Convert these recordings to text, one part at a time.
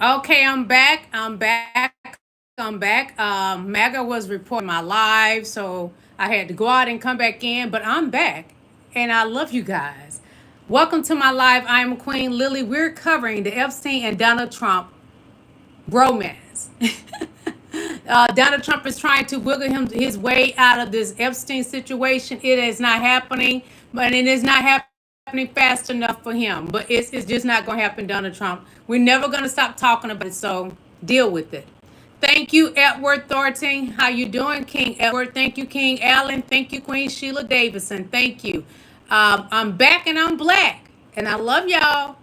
Okay, I'm back. I'm back. I'm back. MAGA was reporting my live, so I had to go out and come back in, but I'm back, and I love you guys. Welcome to my live. I'm Queen Lillie. We're covering the Epstein and Donald Trump bromance. Donald Trump is trying to wiggle his way out of this Epstein situation. It is not happening, but it is not happening fast enough for him. But it's just not going to happen, Donald Trump. We're never going to stop talking about it, so deal with it. Thank you, Edward Thornton. How you doing, King Edward? Thank you, King Allen. Thank you, Queen Sheila Davidson. Thank you. I'm back and I'm black, and I love y'all.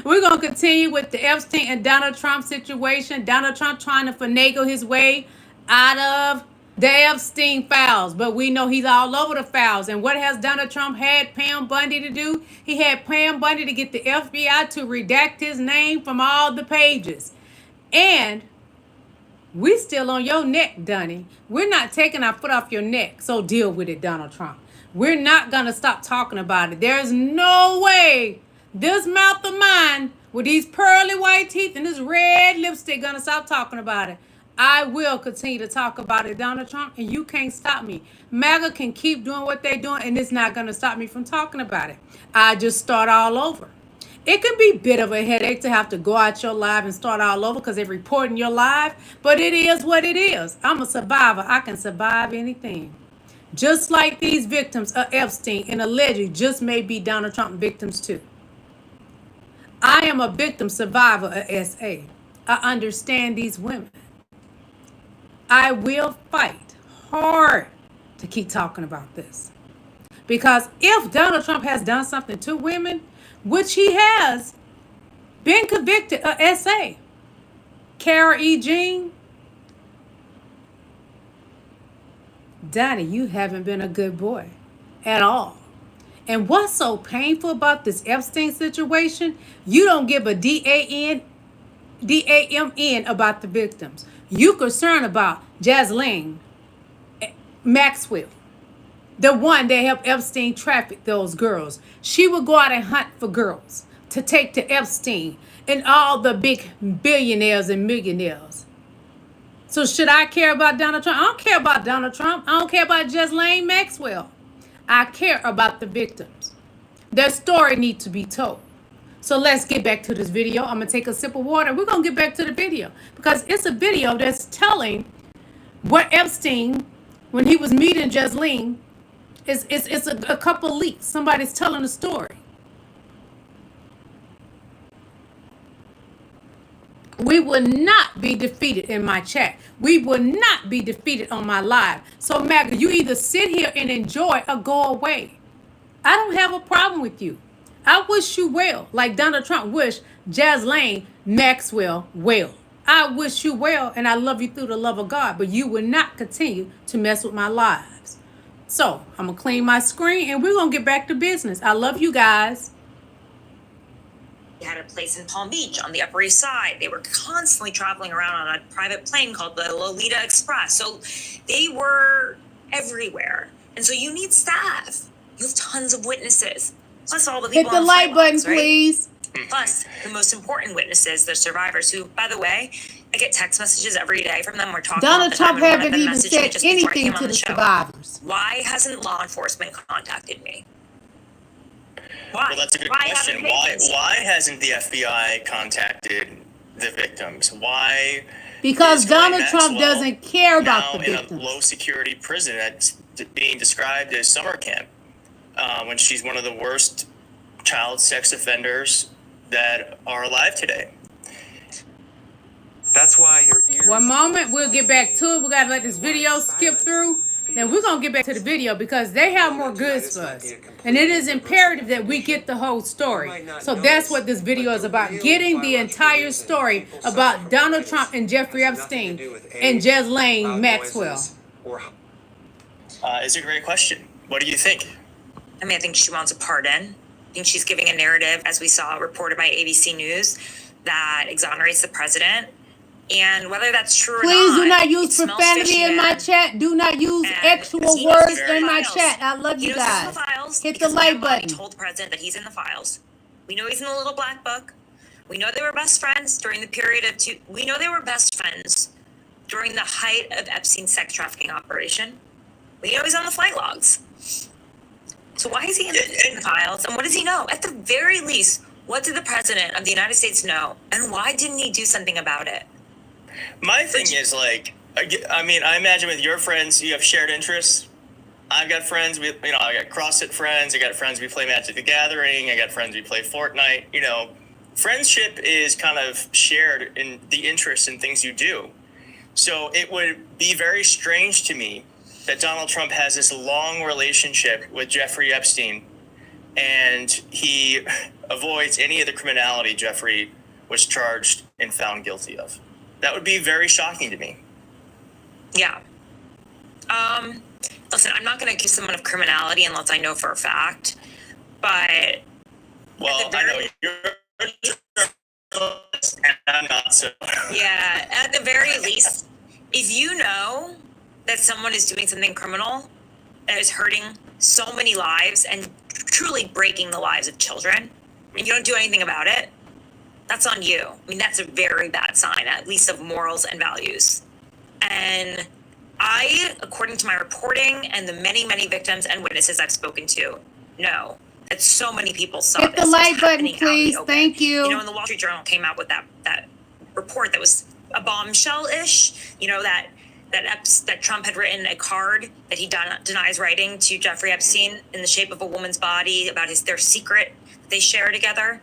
We're going to continue with the Epstein and Donald Trump situation. Donald Trump trying to finagle his way out of the Epstein files, but we know he's all over the files. And what has Donald Trump had Pam Bundy to do? He had Pam Bundy to get the FBI to redact his name from all the pages. And we still on your neck, Donnie. We're not taking our foot off your neck, so deal with it, Donald Trump. We're not going to stop talking about it. There's no way this mouth of mine with these pearly white teeth and this red lipstick going to stop talking about it. I will continue to talk about it, Donald Trump, and you can't stop me. MAGA can keep doing what they're doing, and it's not going to stop me from talking about it. I just start all over. It can be a bit of a headache to have to go out your live and start all over because they're reporting your live, but it is what it is. I'm a survivor. I can survive anything. Just like these victims of Epstein and allegedly just may be Donald Trump victims too. I am a victim survivor of SA. I understand these women. I will fight hard to keep talking about this. Because if Donald Trump has done something to women, which he has been convicted of SA, Kara E. Jean, Donnie, you haven't been a good boy at all. And what's so painful about this Epstein situation, you don't give a DAMN about the victims. You concerned about Ghislaine Maxwell, the one that helped Epstein traffic those girls. She would go out and hunt for girls to take to Epstein and all the big billionaires and millionaires. So should I care about Donald Trump? I don't care about Donald Trump. I don't care about Ghislaine Maxwell. I care about the victims. Their story needs to be told. So let's get back to this video. I'm going to take a sip of water. We're going to get back to the video because it's a video that's telling what Epstein, when he was meeting Ghislaine, it's a couple leaks. Somebody's telling a story. We will not be defeated in my chat. We will not be defeated on my live. So, MAGA, you either sit here and enjoy or go away. I don't have a problem with you. I wish you well, like Donald Trump wished Ghislaine Maxwell well. I wish you well, and I love you through the love of God, but you will not continue to mess with my lives. So, I'm going to clean my screen, and we're going to get back to business. I love you guys. Had a place in Palm Beach on the Upper East Side. They were constantly traveling around on a private plane called the Lolita Express. So they were everywhere. And so you need staff. You have tons of witnesses. Plus all the people hit the like button, right? Please. Plus the most important witnesses, the survivors who, by the way, I get text messages every day from them. We're talking Donald Trump haven't even said just anything to the survivors. Why hasn't law enforcement contacted me? Why? Well, that's a good question. Why hasn't the FBI contacted the victims? Why? Because Donald Trump doesn't care about the victims. In a low security prison that's being described as summer camp, when she's one of the worst child sex offenders that are alive today. That's why your ears. One moment, we'll get back to it. We gotta let this video skip through. Then we're going to get back to the video because they have more goods for us. And it is imperative that we get the whole story. So that's what this video is about. Getting the entire story about Donald Trump and Jeffrey Epstein and Ghislaine Maxwell. It's a great question. What do you think? I mean, I think she wants a pardon. I think she's giving a narrative, as we saw reported by ABC News, that exonerates the president. And whether that's true or not, please do not use profanity in my chat. Do not use actual words in my chat. I love you guys. Hit the like button. Told the president that he's in the files. We know he's in the little black book. We know they were best friends during the period of we know they were best friends during the height of Epstein's sex trafficking operation. We know he's on the flight logs. So why is he in the files? And what does he know? At the very least, what did the president of the United States know? And why didn't he do something about it? My thing is, like, I mean, I imagine with your friends, you have shared interests. I've got friends, I got CrossFit friends. I got friends, we play Magic the Gathering. I got friends, we play Fortnite. You know, friendship is kind of shared in the interests and things you do. So it would be very strange to me that Donald Trump has this long relationship with Jeffrey Epstein, and he avoids any of the criminality Jeffrey was charged and found guilty of. That would be very shocking to me. Yeah. Listen, I'm not going to accuse someone of criminality unless I know for a fact, but... Well, I know you're... and I'm not, so... Yeah, at the very least, if you know that someone is doing something criminal that is hurting so many lives and truly breaking the lives of children, and you don't do anything about it, that's on you. I mean, that's a very bad sign, at least of morals and values. And I, according to my reporting and the many, many victims and witnesses I've spoken to, know that so many people saw Hit this. the like button, please. Thank you. You know, when the Wall Street Journal came out with that report that was a bombshell-ish, you know, that Trump had written a card that he denies writing to Jeffrey Epstein in the shape of a woman's body about their secret that they share together.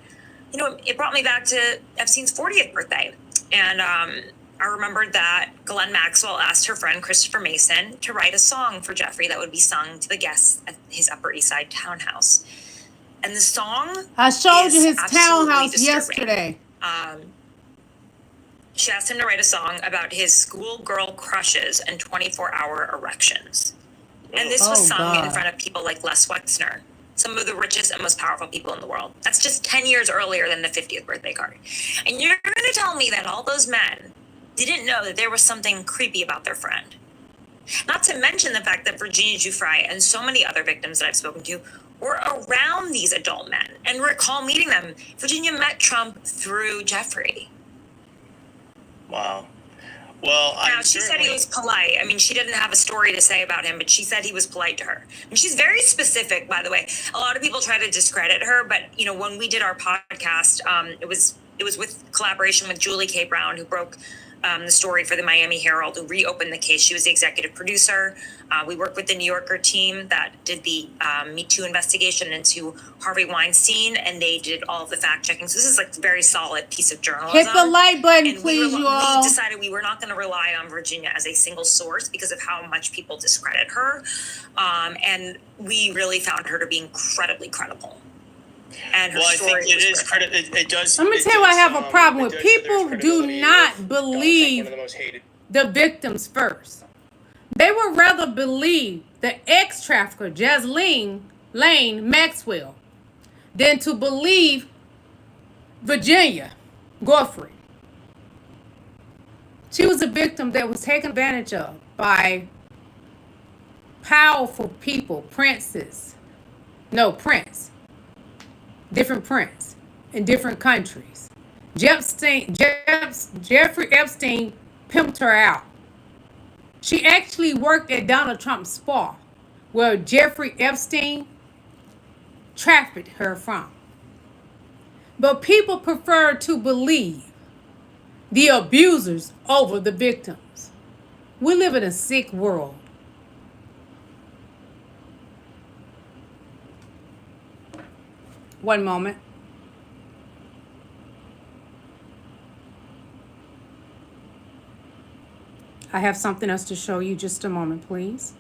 You know, it brought me back to Epstein's 40th birthday. And I remembered that Ghislaine Maxwell asked her friend Christopher Mason to write a song for Jeffrey that would be sung to the guests at his Upper East Side townhouse. And the song I showed you his townhouse disturbing. yesterday. She asked him to write a song about his schoolgirl crushes and 24-hour erections. And this was sung in front of people like Les Wexner, some of the richest and most powerful people in the world. That's just 10 years earlier than the 50th birthday card. And you're going to tell me that all those men didn't know that there was something creepy about their friend. Not to mention the fact that Virginia Giuffre and so many other victims that I've spoken to were around these adult men and recall meeting them. Virginia met Trump through Jeffrey. Wow. Well, now, she said he was polite. I mean, she didn't have a story to say about him, but she said he was polite to her. And she's very specific, by the way. A lot of people try to discredit her, but, you know, when we did our podcast, it was with collaboration with Julie K. Brown, who broke the story for the Miami Herald, who reopened the case. She was the executive producer. We worked with the New Yorker team that did the Me Too investigation into Harvey Weinstein, and they did all of the fact checking. So this is like a very solid piece of journalism. Hit the like button, and please, you all. We decided we were not going to rely on Virginia as a single source because of how much people discredit her. And we really found her to be incredibly credible. And her story, I think it is credible. It does. Let me tell you, I have a problem with people do not believe the victims first. They would rather believe the ex-trafficker, Ghislaine Maxwell, than to believe Virginia Giuffre. She was a victim that was taken advantage of by powerful people, princes. Different prince in different countries. Jeffrey Epstein pimped her out. She actually worked at Donald Trump's spa, where Jeffrey Epstein trafficked her from. But people prefer to believe the abusers over the victims. We live in a sick world. One moment. I have something else to show you. Just a moment, please.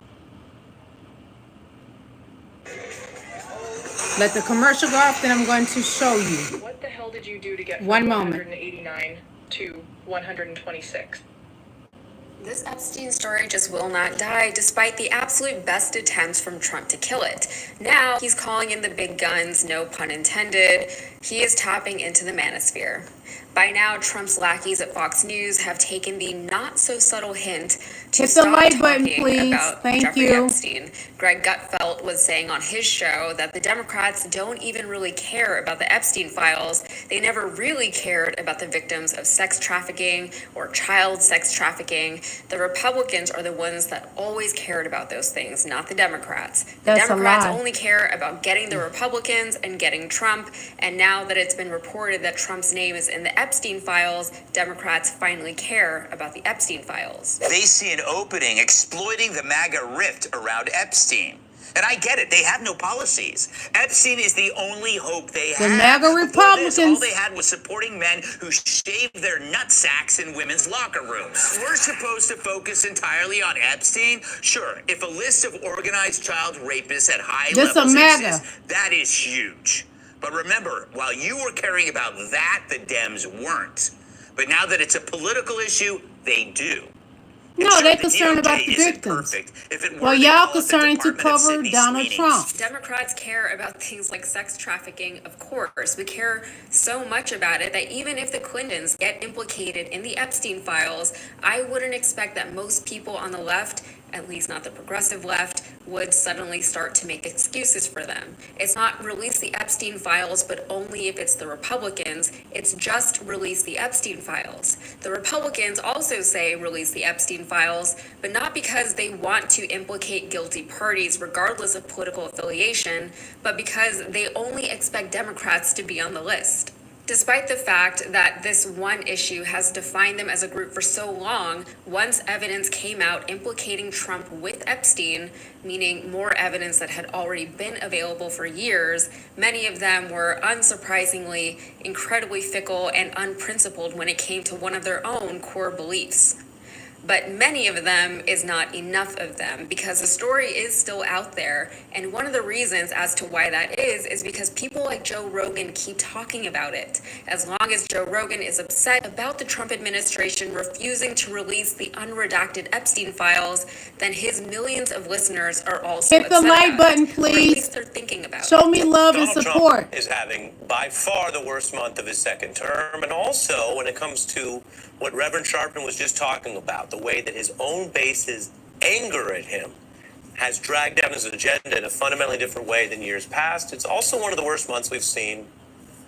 Let the commercial go off, then I'm going to show you. What the hell did you do to get from One moment. 189 to 126? This Epstein story just will not die, despite the absolute best attempts from Trump to kill it. Now, he's calling in the big guns, no pun intended. He is tapping into the manosphere. By now, Trump's lackeys at Fox News have taken the not-so-subtle hint to Hit the stop like button, talking please. about Thank Jeffrey you. Epstein. Greg Gutfeld was saying on his show that the Democrats don't even really care about the Epstein files. They never really cared about the victims of sex trafficking or child sex trafficking. The Republicans are the ones that always cared about those things, not the Democrats. The That's a Democrats lie. only care about getting the Republicans and getting Trump. And now that it's been reported that Trump's name is in the Epstein files, Democrats finally care about the Epstein files. They see an opening exploiting the MAGA rift around Epstein. And I get it, they have no policies. Epstein is the only hope they The have. MAGA Before Republicans. this, all they had was supporting men who shaved their nutsacks in women's locker rooms. We're supposed to focus entirely on Epstein? Sure, if a list of organized child rapists at high Just a levels MAGA. exists, that is huge. But remember, while you were caring about that, the Dems weren't. But now that it's a political issue, they do. No, Sure, they're the concerned about DOJ the isn't victims. perfect. If it were, Well, they'd y'all call it the concerned to Department of cover Sydney Donald Sweeney. Trump. Democrats care about things like sex trafficking, of course. We care so much about it that even if the Clintons get implicated in the Epstein files, I wouldn't expect that most people on the left, at least not the progressive left, would suddenly start to make excuses for them. It's not release the Epstein files, but only if it's the Republicans. It's just release the Epstein files. The Republicans also say release the Epstein files, but not because they want to implicate guilty parties regardless of political affiliation, but because they only expect Democrats to be on the list. Despite the fact that this one issue has defined them as a group for so long, once evidence came out implicating Trump with Epstein, meaning more evidence that had already been available for years, many of them were unsurprisingly incredibly fickle and unprincipled when it came to one of their own core beliefs. But many of them is not enough of them because the story is still out there. And one of the reasons as to why that is because people like Joe Rogan keep talking about it. As long as Joe Rogan is upset about the Trump administration refusing to release the unredacted Epstein files, then his millions of listeners are also Hit the upset like about button, it, or at least please. they're thinking about Show it. me love and Donald support. Trump is having by far the worst month of his second term. And also when it comes to what Reverend Sharpton was just talking about, the way that his own base's anger at him has dragged down his agenda in a fundamentally different way than years past. It's also one of the worst months we've seen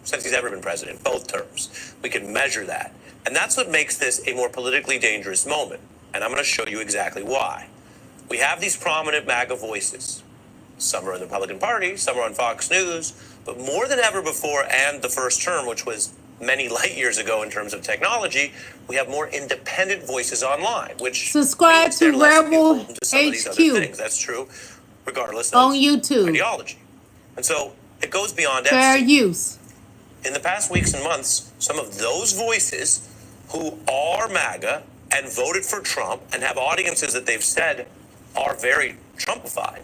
since he's ever been president, both terms. We can measure that. And that's what makes this a more politically dangerous moment. And I'm going to show you exactly why. We have these prominent MAGA voices. Some are in the Republican Party, some are on Fox News, but more than ever before and the first term, which was many light years ago in terms of technology, we have more independent voices online, which Subscribe means they're to less Rebel beholden to some of these other HQ things. That's true, regardless on of YouTube. ideology. And so it goes beyond Fair Epstein. use. In the past weeks and months, some of those voices who are MAGA and voted for Trump and have audiences that they've said are very Trumpified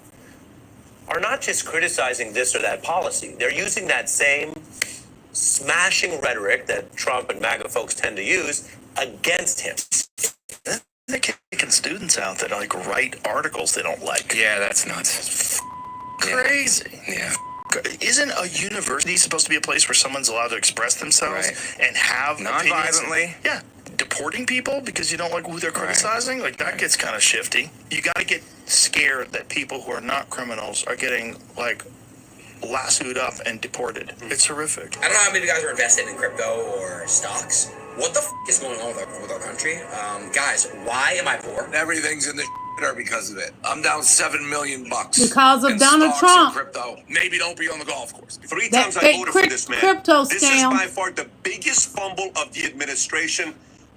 are not just criticizing this or that policy. They're using that same smashing rhetoric that Trump and MAGA folks tend to use against him. They're kicking students out that like write articles they don't like. Yeah, that's nuts. Crazy. Yeah. Isn't a university supposed to be a place where someone's allowed to express themselves and have opinions? Non-violently. Yeah. Deporting people because you don't like who they're criticizing? Like that gets kind of shifty. You got to get scared that people who are not criminals are getting like lassoed up and deported. It's horrific. I don't know how many of you guys are invested in crypto or stocks. What the is going on with our country? Guys, why am I poor? Everything's in the shitter because of it. I'm down $7 million Because of in Donald stocks Trump. and crypto. Maybe don't be on the golf course. 3 That times I fake voted for this man. crypto This is scam. by far the biggest fumble of the administration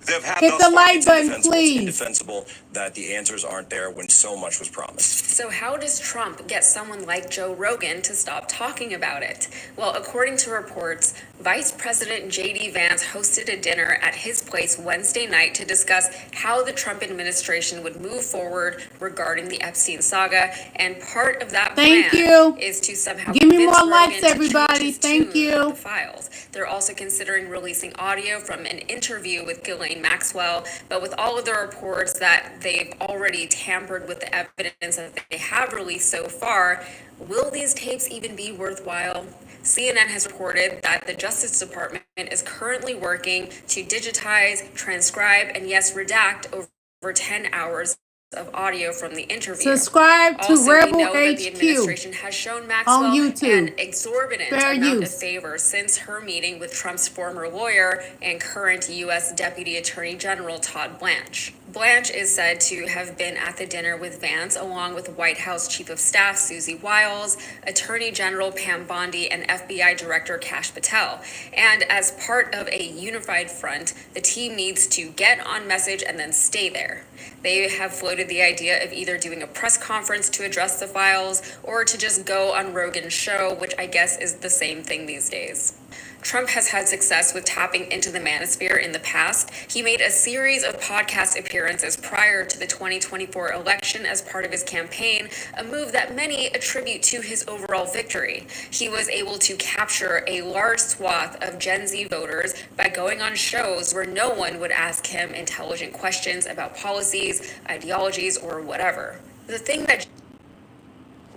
they've had Hit thus the far. like It's button, indefensible. please. Indefensible that the answers aren't there when so much was promised. So how does Trump get someone like Joe Rogan to stop talking about it? Well, according to reports, Vice President JD Vance hosted a dinner at his place Wednesday night to discuss how the Trump administration would move forward regarding the Epstein saga, and part of that Thank plan you. is to somehow Give me convince more likes, Rogan to change everybody. his Thank tune you. of the files. They're also considering releasing audio from an interview with Ghislaine Ghislaine Maxwell. But with all of the reports that they've already tampered with the evidence that they have released so far, will these tapes even be worthwhile? CNN has reported that the Justice Department is currently working to digitize, transcribe, and yes, redact over 10 hours of audio from the interview. Subscribe to Also, Rebel we know that the HQ administration has shown on Maxwell YouTube. an exorbitant Fair amount of use. favor since her meeting with Trump's former lawyer and current U.S. Deputy Attorney General Todd Blanche. Blanche is said to have been at the dinner with Vance, along with White House Chief of Staff Susie Wiles, Attorney General Pam Bondi, and FBI Director Kash Patel. And as part of a unified front, the team needs to get on message and then stay there. They have floated the idea of either doing a press conference to address the files or to just go on Rogan's show, which I guess is the same thing these days. Trump has had success with tapping into the manosphere in the past. He made a series of podcast appearances prior to the 2024 election as part of his campaign, a move that many attribute to his overall victory. He was able to capture a large swath of Gen Z voters by going on shows where no one would ask him intelligent questions about policies, ideologies, or whatever. The thing that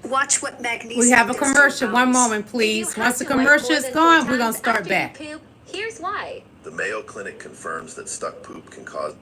Watch what magnesium We have a does to commercial. your One bones. moment, please. Once the commercial is gone, we're going to start back. Here's why. The Mayo Clinic confirms that stuck poop can cause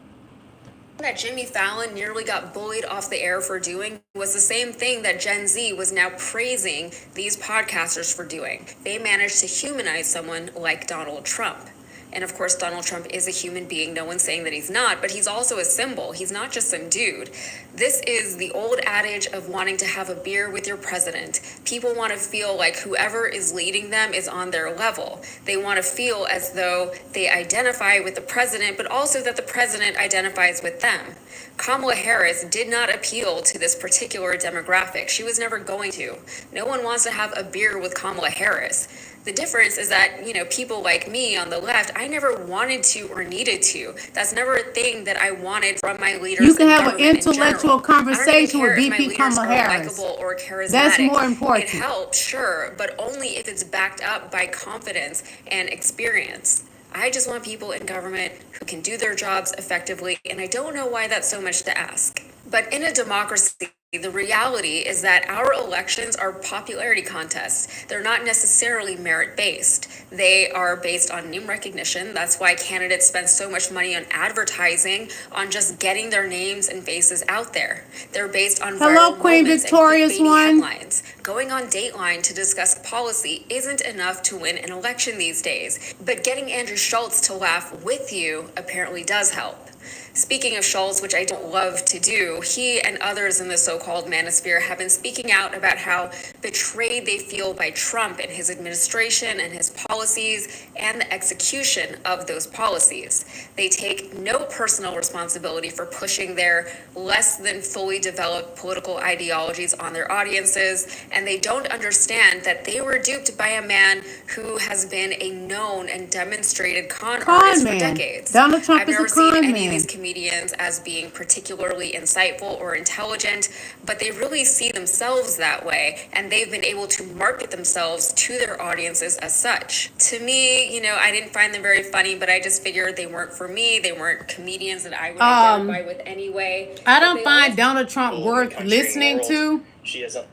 that Jimmy Fallon nearly got bullied off the air for doing was the same thing that Gen Z was now praising these podcasters for doing. They managed to humanize someone like Donald Trump. And of course, Donald Trump is a human being. No one's saying that he's not, but he's also a symbol. He's not just some dude. This is the old adage of wanting to have a beer with your president. People want to feel like whoever is leading them is on their level. They want to feel as though they identify with the president, but also that the president identifies with them. Kamala Harris did not appeal to this particular demographic. She was never going to. No one wants to have a beer with Kamala Harris. The difference is that, people like me on the left, I never wanted to or needed to. That's never a thing that I wanted from my leaders. You can in have an government in intellectual general. conversation I don't with even care if VP my leaders Kamala are Harris. likable or charismatic. That's more important. It helps, sure, but only if it's backed up by confidence and experience. I just want people in government who can do their jobs effectively, and I don't know why that's so much to ask. But in a democracy, the reality is that our elections are popularity contests. They're not necessarily merit-based. They are based on name recognition. That's why candidates spend so much money on advertising, on just getting their names and faces out there. They're based on Hello, viral Queen moments Victorious and clickbaity one. headlines. Going on Dateline to discuss policy isn't enough to win an election these days. But getting Andrew Schultz to laugh with you apparently does help. Speaking of Schultz, which I don't love to do, he and others in the so-called manosphere have been speaking out about how betrayed they feel by Trump and his administration and his policies and the execution of those policies. They take no personal responsibility for pushing their less than fully developed political ideologies on their audiences, and they don't understand that they were duped by a man who has been a known and demonstrated con artist for decades. Donald Trump I've is never a seen con any of man. these comedians as being particularly insightful or intelligent, but they really see themselves that way, and they've been able to market themselves to their audiences as such. To me, I didn't find them very funny, but I just figured they weren't for me. They weren't comedians that I would identify with anyway. I don't find Donald Trump worth listening to.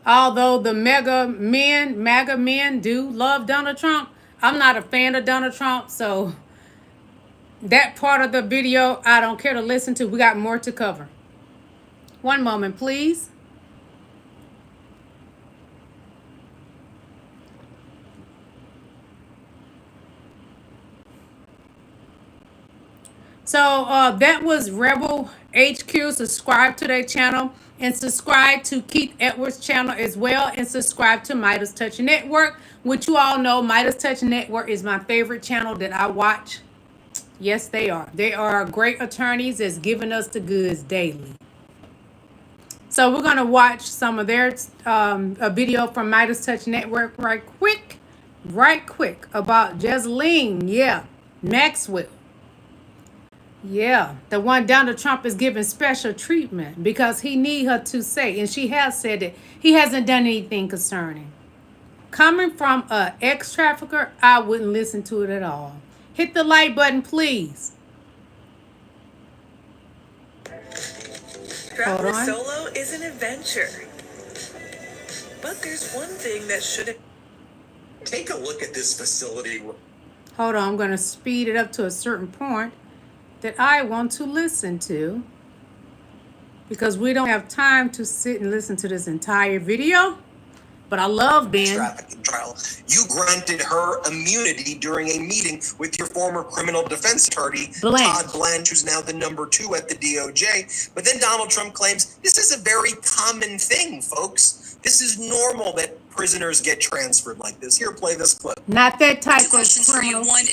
Although the MAGA men do love Donald Trump. I'm not a fan of Donald Trump, so that part of the video, I don't care to listen to. We got more to cover. One moment, please. So that was Rebel HQ. Subscribe to their channel and subscribe to Keith Edwards' channel as well, and subscribe to Midas Touch Network, which you all know Midas Touch Network is my favorite channel that I watch. Yes, they are. They are great attorneys that's giving us the goods daily. So we're going to watch some of their a video from Midas Touch Network right quick about Ghislaine, Maxwell. Yeah, the one Donald Trump is giving special treatment because he need her to say, and she has said that he hasn't done anything concerning. Coming from an ex-trafficker, I wouldn't listen to it at all. Hit the like button, please. Hold on. solo is an adventure. But there's one thing that shouldn't. Take a look at this facility. Hold on, I'm going to speed it up to a certain point that I want to listen to, because we don't have time to sit and listen to this entire video. But I love Ben. Trafficking trial. You granted her immunity during a meeting with your former criminal defense attorney, Todd Blanche, who's now the #2 at the DOJ. But then Donald Trump claims this is a very common thing, folks. This is normal that prisoners get transferred like this. Here, play this clip. Not that type of questions for you. criminal. One,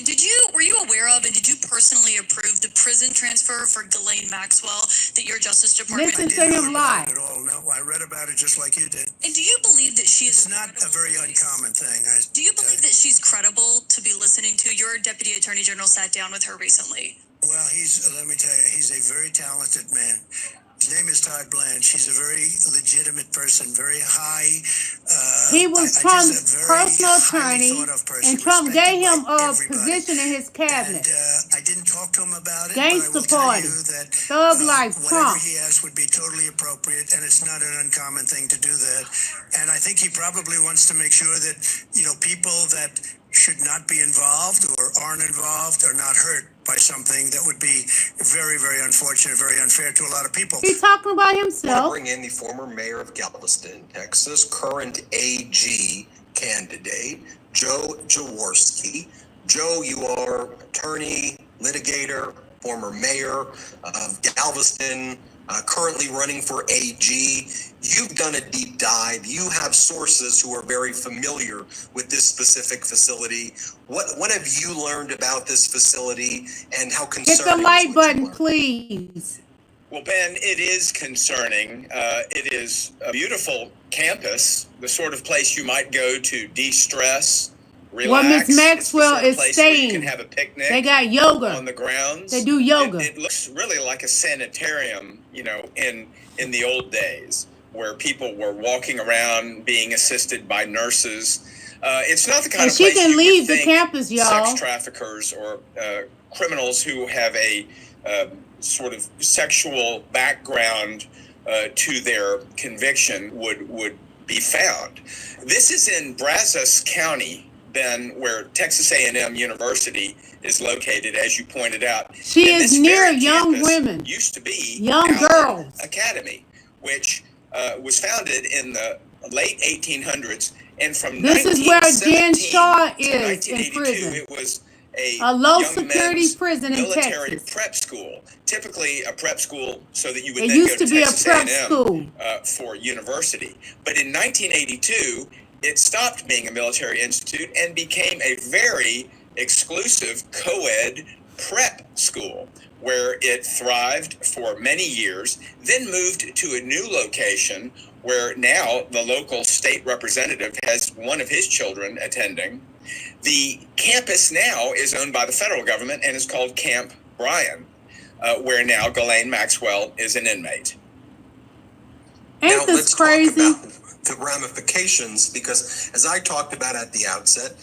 were you aware of and did you personally approve the prison transfer for Ghislaine Maxwell that your Justice Department Listen to him live. At all. No, I read about it just like you did. And do you believe that she is It's not a very uncommon thing. Do you believe that she's credible to be listening to? Your Deputy Attorney General sat down with her recently. Well, let me tell you, he's a very talented man. His name is Todd Blanche. He's a very legitimate person, very high. He was Trump's personal attorney, and Trump gave him a position in his cabinet. And, I didn't talk to him about it, Gangsta but I will tell Party, you that Thug Life, whatever Trump. he asked would be totally appropriate, and it's not an uncommon thing to do that. And I think he probably wants to make sure that, people that should not be involved or aren't involved are not hurt by something that would be very, very unfortunate, very unfair to a lot of people. He's talking about I want to himself. bring in the former mayor of Galveston, Texas, current AG candidate, Joe Jaworski. Joe, you are attorney, litigator, former mayor of Galveston, currently running for AG. You've done a deep dive. You have sources who are very familiar with this specific facility. What have you learned about this facility, and how concerning? Hit the like button, please. Well, Ben, it is concerning. It is a beautiful campus, the sort of place you might go to de-stress, relax. Well, Miss Maxwell it's the sort of is place where you staying. can have a picnic. They got yoga on the grounds. They do yoga. It looks really like a sanitarium, in the old days, where people were walking around being assisted by nurses. It's not the kind And of she place can you leave would the think campus, y'all. sex traffickers or criminals who have a sort of sexual background to their conviction would be found. This is in Brazos County, Ben, where Texas A&M University is located, as you pointed out. She And is this near very young campus women, used to be young Allen girls. Academy, which was founded in the late 1800s, and from This is where Jen 1917 Shaw to is in 1982, prison. it was a low young security men's prison in military Texas. prep school, typically a prep school so that you would It then used go to be a Texas prep A&M, school. for university. But in 1982, it stopped being a military institute and became a very exclusive co-ed prep school, where it thrived for many years, then moved to a new location where now the local state representative has one of his children attending. The campus now is owned by the federal government and is called Camp Bryan, where now Ghislaine Maxwell is an inmate. Ain't Now, this let's crazy? talk about the ramifications, because as I talked about at the outset,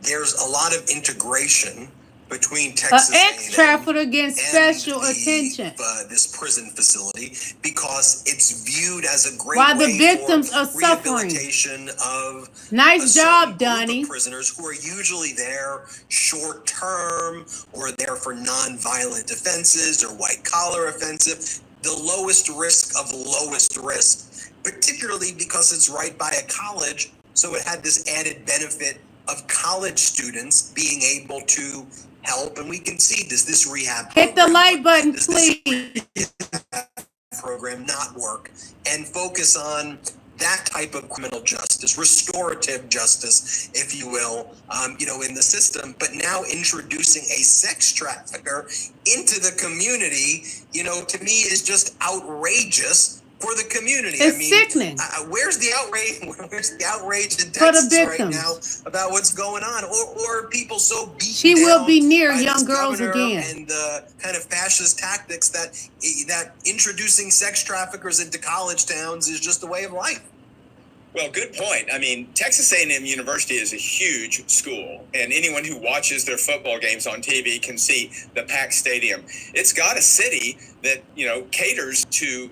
there's a lot of integration between Texas An ex-trafficker getting special and attention. This prison facility, because it's viewed as a great While the way victims for are suffering. rehabilitation of Nice a job, certain group of Donnie. prisoners who are usually there short term or there for non-violent offenses or white collar offensive, the lowest risk of lowest risk, particularly because it's right by a college. So it had this added benefit of college students being able to help, and we can see this rehab Hit the program like button, does please. program not work, and focus on that type of criminal justice, restorative justice, if you will, in the system. But now introducing a sex trafficker into the community, to me is just outrageous for the community. It's sickening. Where's the outrage? Where's the outrage in For the Texas right victims. now about what's going on? Or people so beat She will down be near by young this girls governor again. and the kind of fascist tactics that introducing sex traffickers into college towns is just a way of life. Well, good point. I mean, Texas A&M University is a huge school, and anyone who watches their football games on TV can see the packed stadium. It's got a city that, caters to,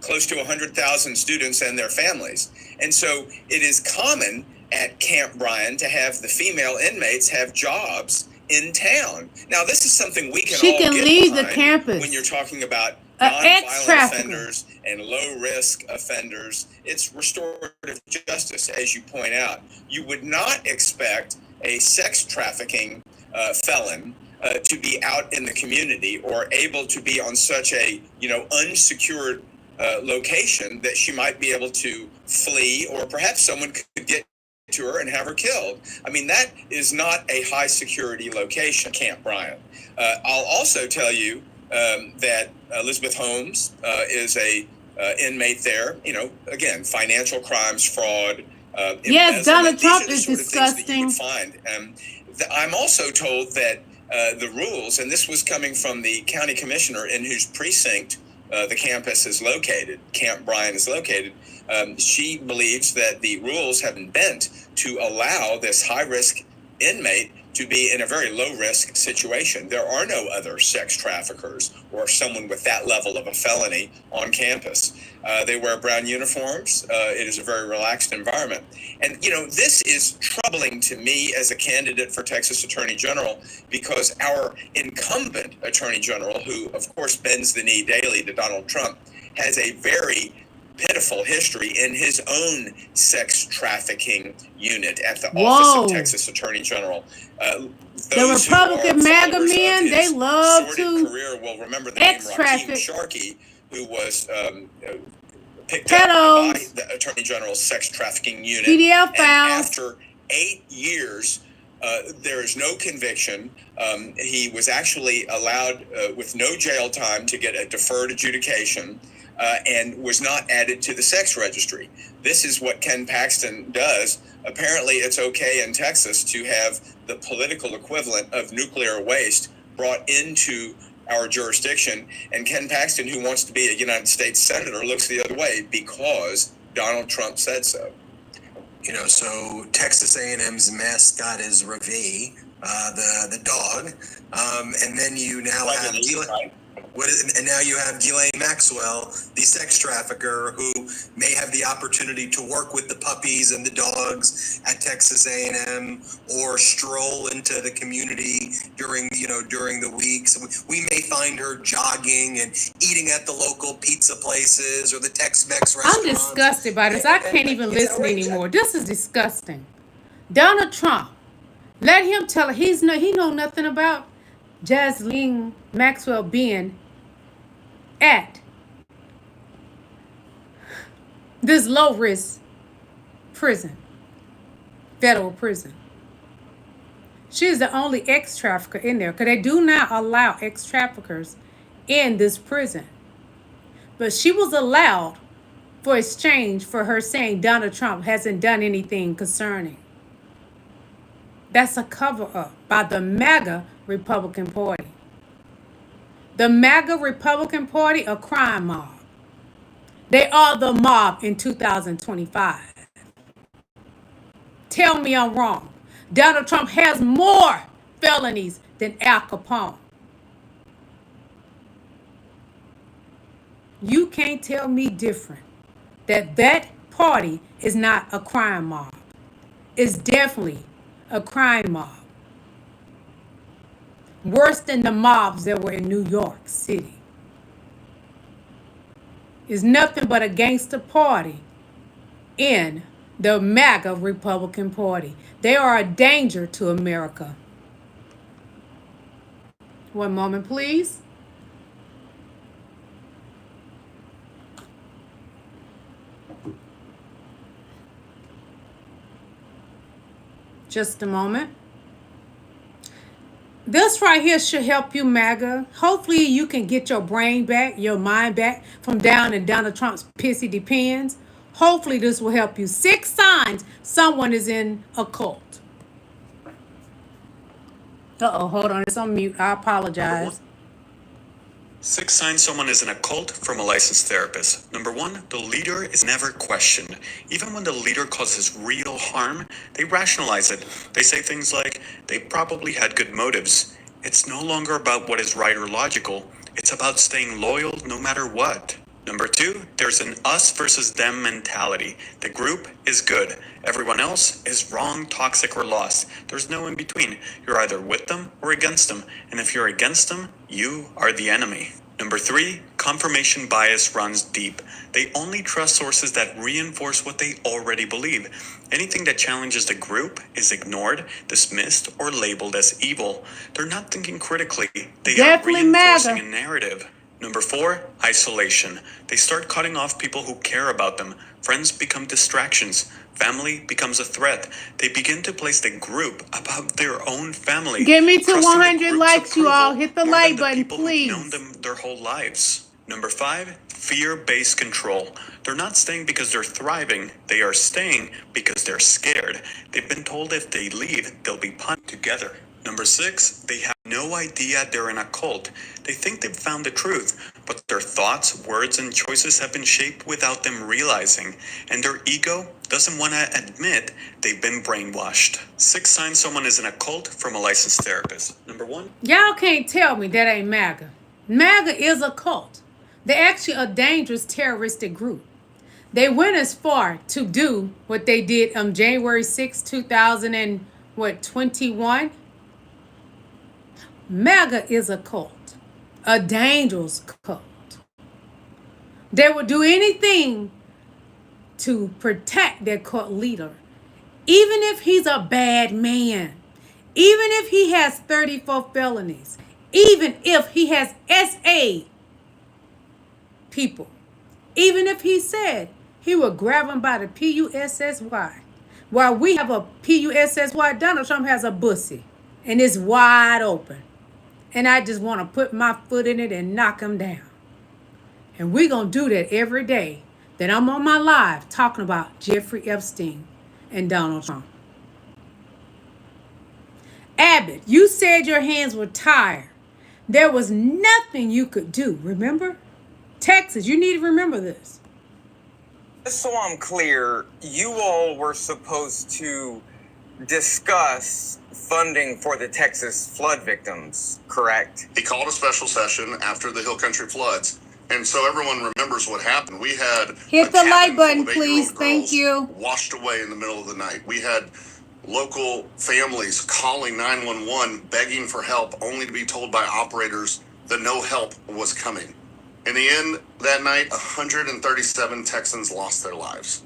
close to 100,000 students and their families. And so it is common at Camp Bryan to have the female inmates have jobs in town. Now, this is something we can She all can get leave the behind campus. when you're talking about An nonviolent ex-trafficker. offenders and low-risk offenders. It's restorative justice, as you point out. You would not expect a sex trafficking felon to be out in the community or able to be on such a, unsecured location that she might be able to flee, or perhaps someone could get to her and have her killed. I mean, that is not a high security location, Camp Bryan. I'll also tell you that Elizabeth Holmes is a inmate there. Again, financial crimes, fraud. Yes, Donald Trump is sort of things that you disgusting. would find. I'm also told that the rules, and this was coming from the county commissioner in whose precinct the campus is located, Camp Bryan is located. She believes that the rules have been bent to allow this high-risk inmate to be in a very low-risk situation. There are no other sex traffickers or someone with that level of a felony on campus. They wear brown uniforms. It is a very relaxed environment. And, this is troubling to me as a candidate for Texas Attorney General, because our incumbent Attorney General, who, of course, bends the knee daily to Donald Trump, has a very pitiful history in his own sex trafficking unit at the Office of Texas Attorney General. The Republican MAGA men, they love to career will remember the name Rakeem traffic Sharkey, who was picked up by the Attorney General's sex trafficking unit. PDL and found. after 8 years, there is no conviction. He was actually allowed with no jail time to get a deferred adjudication. And was not added to the sex registry. This is what Ken Paxton does. Apparently, it's okay in Texas to have the political equivalent of nuclear waste brought into our jurisdiction. And Ken Paxton, who wants to be a United States Senator, looks the other way because Donald Trump said so. So Texas A&M's mascot is Ravi, the dog, and then you now have and now you have Ghislaine Maxwell, the sex trafficker, who may have the opportunity to work with the puppies and the dogs at Texas A&M, or stroll into the community during the weeks. We may find her jogging and eating at the local pizza places or the Tex-Mex restaurants. I'm disgusted by this. I can't even listen anymore. This is disgusting. Donald Trump, let him tell her. He know nothing about Ghislaine Maxwell being at this low-risk prison, federal prison. She is the only ex-trafficker in there, because they do not allow ex-traffickers in this prison. But she was allowed for exchange for her saying Donald Trump hasn't done anything concerning. That's a cover-up by the MAGA Republican Party. The MAGA Republican Party, a crime mob. They are the mob in 2025. Tell me I'm wrong. Donald Trump has more felonies than Al Capone. You can't tell me different. That party is not a crime mob. It's definitely a crime mob. Worse than the mobs that were in New York City. It's nothing but a gangster party in the MAGA Republican Party. They are a danger to America. One moment, please. Just a moment. This right here should help you, MAGA. Hopefully you can get your brain back, your mind back from down in Donald Trump's pissy depends. Hopefully this will help you. 6 signs someone is in a cult. Uh-oh, hold on. It's on mute. I apologize. 6 signs someone is in a cult from a licensed therapist. Number 1, the leader is never questioned. Even when the leader causes real harm, they rationalize it. They say things like, they probably had good motives. It's no longer about what is right or logical. It's about staying loyal no matter what. Number 2, there's an us versus them mentality. The group is good. Everyone else is wrong, toxic, or lost. There's no in between. You're either with them or against them. And if you're against them, you are the enemy. Number 3, confirmation bias runs deep. They only trust sources that reinforce what they already believe. Anything that challenges the group is ignored, dismissed, or labeled as evil. They're not thinking critically. They Definitely are reinforcing MAGA. a narrative. Number 4, isolation. They start cutting off people who care about them. Friends become distractions. Family becomes a threat. They begin to place the group above their own family. Get me to trusting the 100 group's likes, you all. approval Hit the more like than the button, people who've please. known them their whole lives. Number 5, fear-based control. They're not staying because they're thriving. They are staying because they're scared. They've been told if they leave, they'll be punished together. Number 6, they have no idea they're in a cult. They think they've found the truth, but their thoughts, words, and choices have been shaped without them realizing, and their ego doesn't want to admit they've been brainwashed. 6 signs someone is in a cult from a licensed therapist. Number 1, Y'all can't tell me that ain't MAGA. MAGA is a cult. They're actually a dangerous terroristic group. They went as far to do what they did on January 6, 2021. MAGA is a cult, a dangerous cult. They would do anything to protect their cult leader, even if he's a bad man, even if he has 34 felonies, even if he has SA people, even if he said he would grab them by the PUSSY. While we have a PUSSY, Donald Trump has a bussy, and it's wide open. And I just want to put my foot in it and knock him down. And we're going to do that every day that I'm on my live talking about Jeffrey Epstein and Donald Trump. Abbott, you said your hands were tired. There was nothing you could do, remember? Texas, you need to remember this. Just so I'm clear, you all were supposed to discuss funding for the Texas flood victims, correct? He called a special session after the Hill Country floods. And so everyone remembers what happened. We had Hit the like button, please. Thank you. Washed away in the middle of the night. We had local families calling 911, begging for help, only to be told by operators that no help was coming. In the end, that night, 137 Texans lost their lives.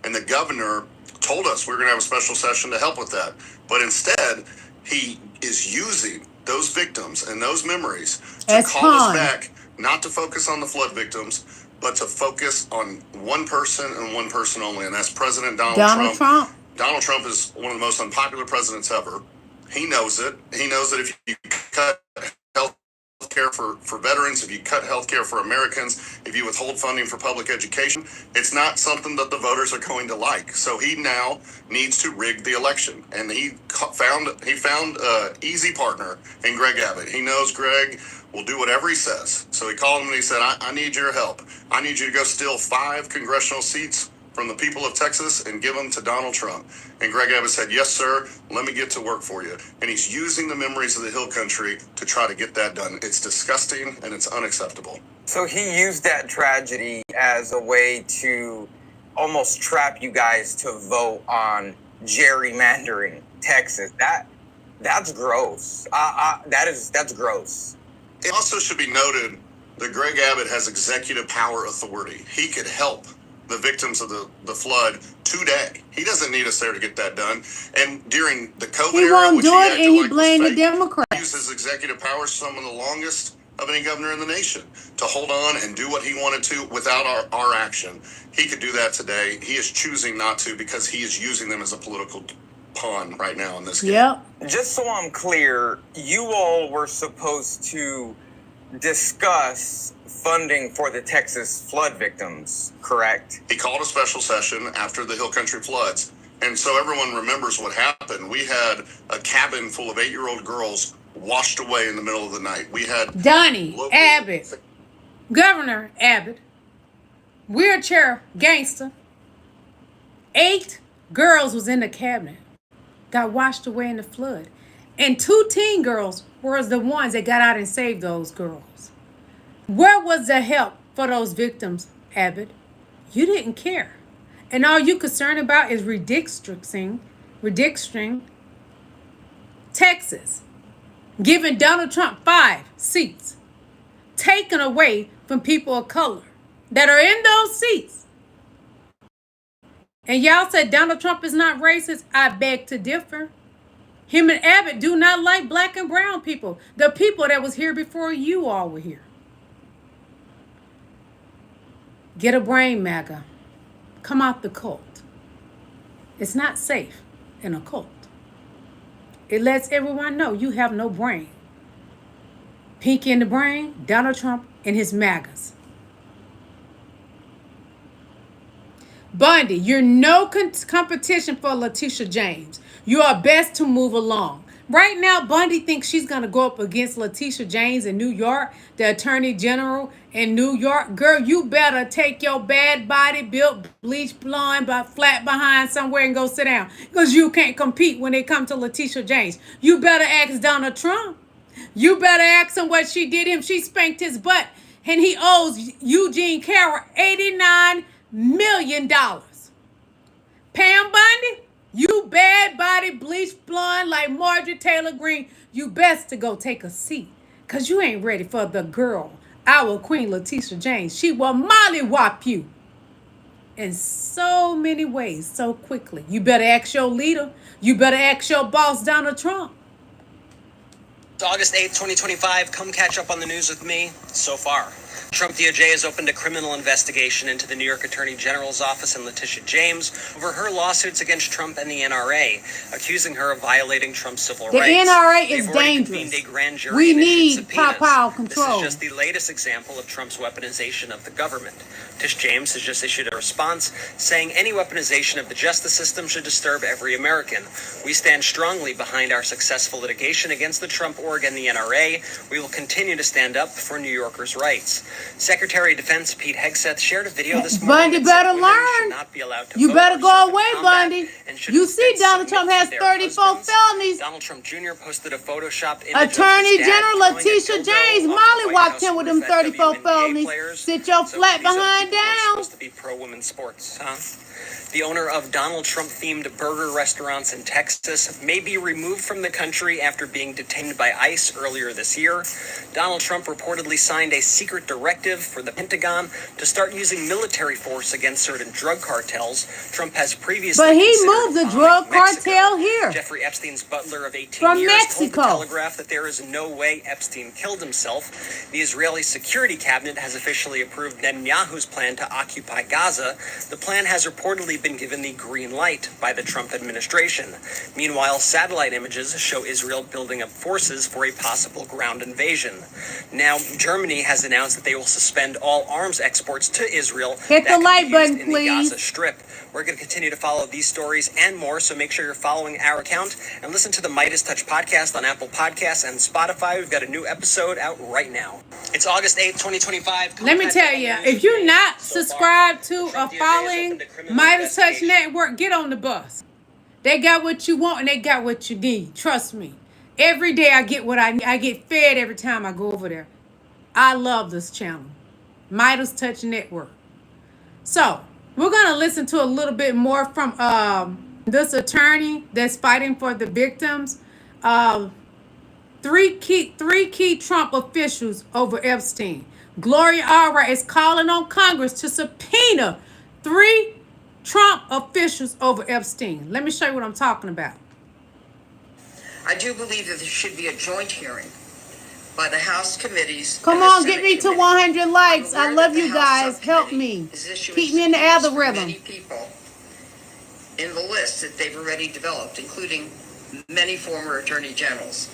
And the governor told us we're going to have a special session to help with that. But instead, he is using those victims and those memories to call us back, not to focus on the flood victims, but to focus on one person and one person only, and that's President Donald Trump. Donald Trump is one of the most unpopular presidents ever. He knows it. He knows that if you cut health care for veterans, if you cut health care for Americans, if you withhold funding for public education, it's not something that the voters are going to like. So he now needs to rig the election, and he found an easy partner in Greg Abbott. He knows Greg will do whatever he says. So he called him and he said, I need your help. I need you to go steal 5 congressional seats from the people of Texas and give them to Donald Trump. And Greg Abbott said, yes, sir, let me get to work for you. And he's using the memories of the Hill Country to try to get that done. It's disgusting and it's unacceptable. So he used that tragedy as a way to almost trap you guys to vote on gerrymandering Texas. That's gross. That's gross. It also should be noted that Greg Abbott has executive power authority. He could help the victims of the flood today. He doesn't need us there to get that done. And during the COVID He era, won't which do it, acted and he like blamed the fake, Democrats. he used his executive powers, some of the longest of any governor in the nation, to hold on and do what he wanted to without our action. He could do that today. He is choosing not to because he is using them as a political pawn right now in this game. Yep. Just so I'm clear, you all were supposed to discuss funding for the Texas flood victims, correct? He called a special session after the Hill Country floods. And so everyone remembers what happened. We had a cabin full of 8-year-old girls washed away in the middle of the night. We had Donnie Abbott, Governor Abbott, wheelchair gangster. 8 girls was in the cabinet, got washed away in the flood. And 2 teen girls were the ones that got out and saved those girls. Where was the help for those victims, Abbott. You didn't care. And all you concerned about is redistricting Texas, giving Donald Trump 5 seats, taken away from people of color that are in those seats. And y'all said Donald Trump is not racist. I beg to differ. Him and Abbott do not like black and brown people. The people that was here before you all were here. Get a brain, MAGA. Come out the cult. It's not safe in a cult. It lets everyone know you have no brain. Pinky in the brain, Donald Trump and his MAGAs. Bundy, you're no competition for Letitia James. You are best to move along. Right now, Bundy thinks she's going to go up against Letitia James in New York, the Attorney General in New York. Girl, you better take your bad body, built, bleached blonde, but flat behind somewhere and go sit down. Because you can't compete when it comes to Letitia James. You better ask Donald Trump. You better ask him what she did him. She spanked his butt. And he owes Eugene Carroll $89 million. Pam Bundy, you bad body, bleached blonde like Marjorie Taylor Greene, you best to go take a seat. Because you ain't ready for the girl, our Queen Letitia James. She will mollywop you in so many ways, so quickly. You better ask your leader. You better ask your boss, Donald Trump. It's August 8th, 2025. Come catch up on the news with me so far. Trump DOJ has opened a criminal investigation into the New York Attorney General's office and Letitia James over her lawsuits against Trump and the NRA, accusing her of violating Trump's civil rights. The NRA is dangerous. We need pow control. This is just the latest example of Trump's weaponization of the government. Tish James has just issued a response saying any weaponization of the justice system should disturb every American. We stand strongly behind our successful litigation against the Trump org and the NRA. We will continue to stand up for New Yorkers' rights. Secretary of Defense Pete Hegseth shared a video this morning. Bundy better learn. You better go away, Bundy. You see Donald Trump has 34 felonies. Donald Trump Jr. posted a Photoshopped image Attorney General Letitia James mollywopped him with them 34 felonies. Sit your flat behind down. Supposed to be pro-women's sports, huh? The owner of Donald Trump-themed burger restaurants in Texas may be removed from the country after being detained by ICE earlier this year. Donald Trump reportedly signed a secret directive for the Pentagon to start using military force against certain drug cartels. Trump has previously But he moved the drug cartel here. Jeffrey Epstein's butler of 18 from years Mexico. told the Telegraph that there is no way Epstein killed himself. The Israeli Security Cabinet has officially approved Netanyahu's plan to occupy Gaza. The plan has reportedly been given the green light by the Trump administration. Meanwhile, satellite images show Israel building up forces for a possible ground invasion. Now, Germany has announced that they will suspend all arms exports to Israel. Hit the like button, please. In the Gaza Strip. We're going to continue to follow these stories and more, so make sure you're following our account and listen to the Midas Touch podcast on Apple Podcasts and Spotify. We've got a new episode out right now. It's August 8th, 2025. Let me tell you, if you're not subscribed to or following Midas Touch Network, get on the bus. They got what you want and they got what you need. Trust me. Every day I get what I need. I get fed every time I go over there. I love this channel. Midas Touch Network. So, we're going to listen to a little bit more from this attorney that's fighting for the victims. Three key Trump officials over Epstein. Gloria Allred is calling on Congress to subpoena 3 Trump officials over Epstein. Let me show you what I'm talking about. I do believe that there should be a joint hearing by the House committees. Come on, get me to 100 likes. I love you guys. Help me. Keep me in the algorithm. Many people in the list that they've already developed, including many former attorney generals.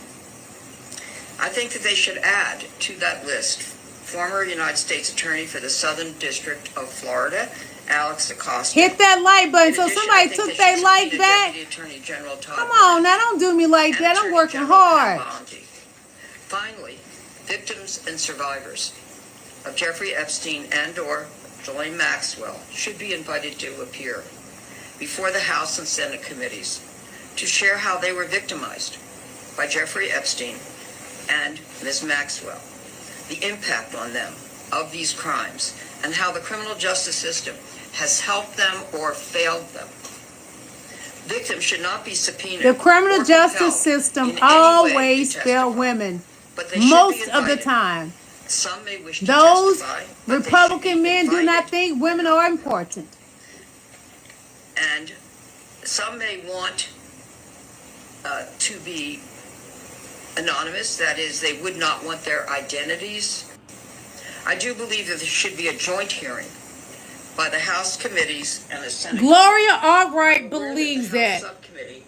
I think that they should add to that list former United States Attorney for the Southern District of Florida, Alex Acosta. Hit that like button so somebody took their like back. Come on, now don't do me like that. I'm working hard. Finally, victims and survivors of Jeffrey Epstein and or Ghislaine Maxwell should be invited to appear before the House and Senate committees to share how they were victimized by Jeffrey Epstein and Ms. Maxwell, the impact on them, of these crimes and how the criminal justice system has helped them or failed them. Victims should not be subpoenaed. The criminal or justice compelled system in any way to always testify, fail women. but they should be Most of the invited. time. Some may wish to Those testify, but they should Republican be men do invited. not think women are important. And some may want to be anonymous. That is, they would not want their identities. I do believe that there should be a joint hearing by the House committees and the Senate. Gloria Albright believes the House that subcommittee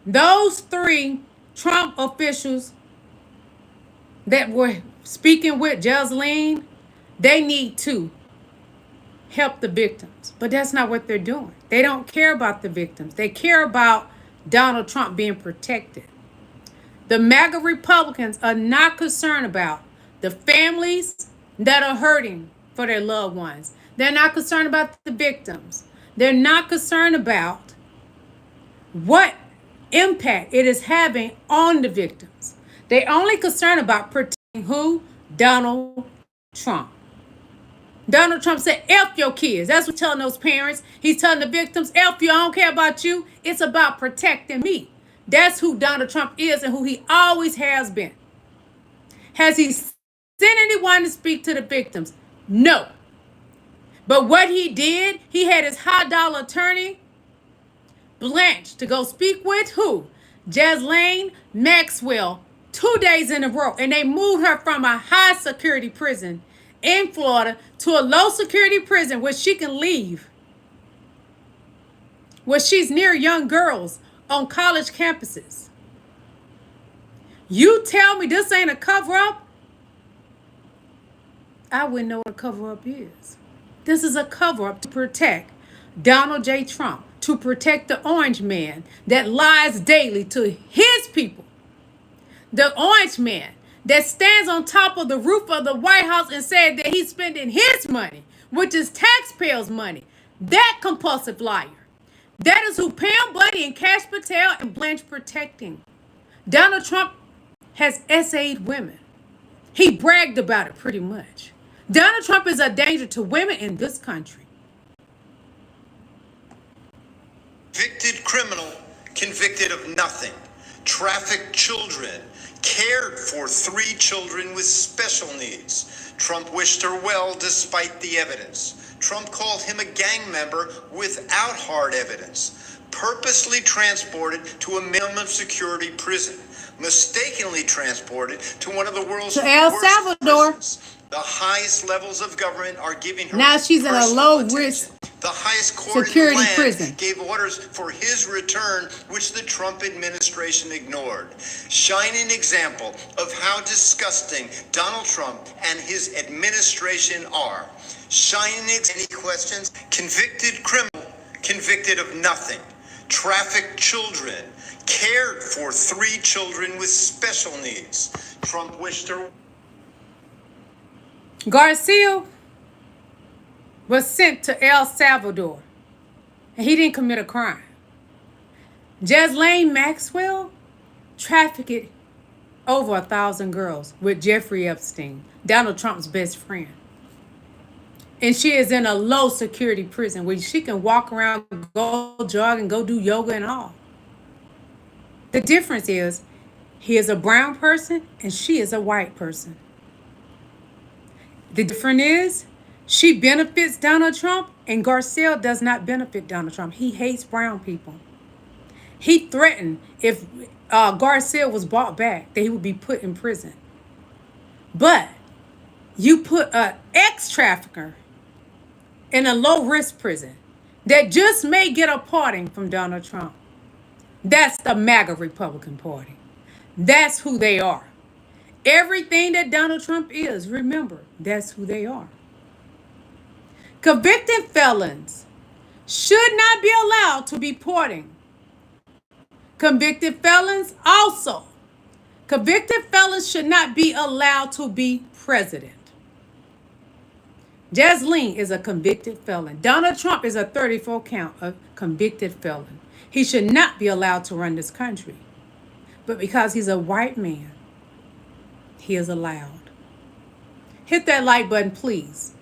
those 3 Trump officials that were speaking with Ghislaine, they need to help the victims. But that's not what they're doing. They don't care about the victims. They care about Donald Trump being protected. The MAGA Republicans are not concerned about the families that are hurting for their loved ones. They're not concerned about the victims. They're not concerned about what impact it is having on the victims. They're only concerned about protecting who? Donald Trump. Donald Trump said, F your kids. That's what he's telling those parents. He's telling the victims, F you, I don't care about you. It's about protecting me. That's who Donald Trump is and who he always has been. Has he sent anyone to speak to the victims? No. But what he did, he had his high dollar attorney, Blanche, to go speak with who? Ghislaine Maxwell, 2 days in a row. And they moved her from a high security prison in Florida to a low security prison where she can leave. Where she's near young girls on college campuses. You tell me this ain't a cover-up? I wouldn't know what a cover-up is. This is a cover-up to protect Donald J. Trump, to protect the orange man that lies daily to his people. The orange man that stands on top of the roof of the White House and said that he's spending his money, which is taxpayers' money. That compulsive liar. That is who Pam Bundy and Cash Patel and Blanche protecting. Donald Trump has essayed women. He bragged about it pretty much. Donald Trump is a danger to women in this country. Convicted criminal, convicted of nothing. Trafficked children, cared for 3 children with special needs. Trump wished her well despite the evidence. Trump called him a gang member without hard evidence. Purposely transported to a minimum security prison. Mistakenly transported to one of the world's To El worst Salvador. prisons. The highest levels of government are giving her Now she's in a personal low attention. risk The highest court security in the land prison. gave orders for his return, which the Trump administration ignored. Shining example of how disgusting Donald Trump and his administration are. Shining any questions? Convicted criminal, convicted of nothing. Trafficked children, cared for 3 children with special needs. Trump wished her. Garcia was sent to El Salvador, and he didn't commit a crime. Ghislaine Maxwell trafficked over 1,000 girls with Jeffrey Epstein, Donald Trump's best friend. And she is in a low security prison where she can walk around, go jog, and go do yoga and all. The difference is he is a brown person and she is a white person. The difference is she benefits Donald Trump and Garcelle does not benefit Donald Trump. He hates brown people. He threatened if Garcelle was brought back that he would be put in prison. But you put an ex-trafficker in a low-risk prison that just may get a pardon from Donald Trump. That's the MAGA Republican Party. That's who they are. Everything that Donald Trump is, remember, that's who they are. Convicted felons should not be allowed to be pardoned. Convicted felons also. Convicted felons should not be allowed to be president. Ghislaine is a convicted felon. Donald Trump is a 34 count of convicted felon. He should not be allowed to run this country. But because he's a white man, he is allowed. Hit that like button, please.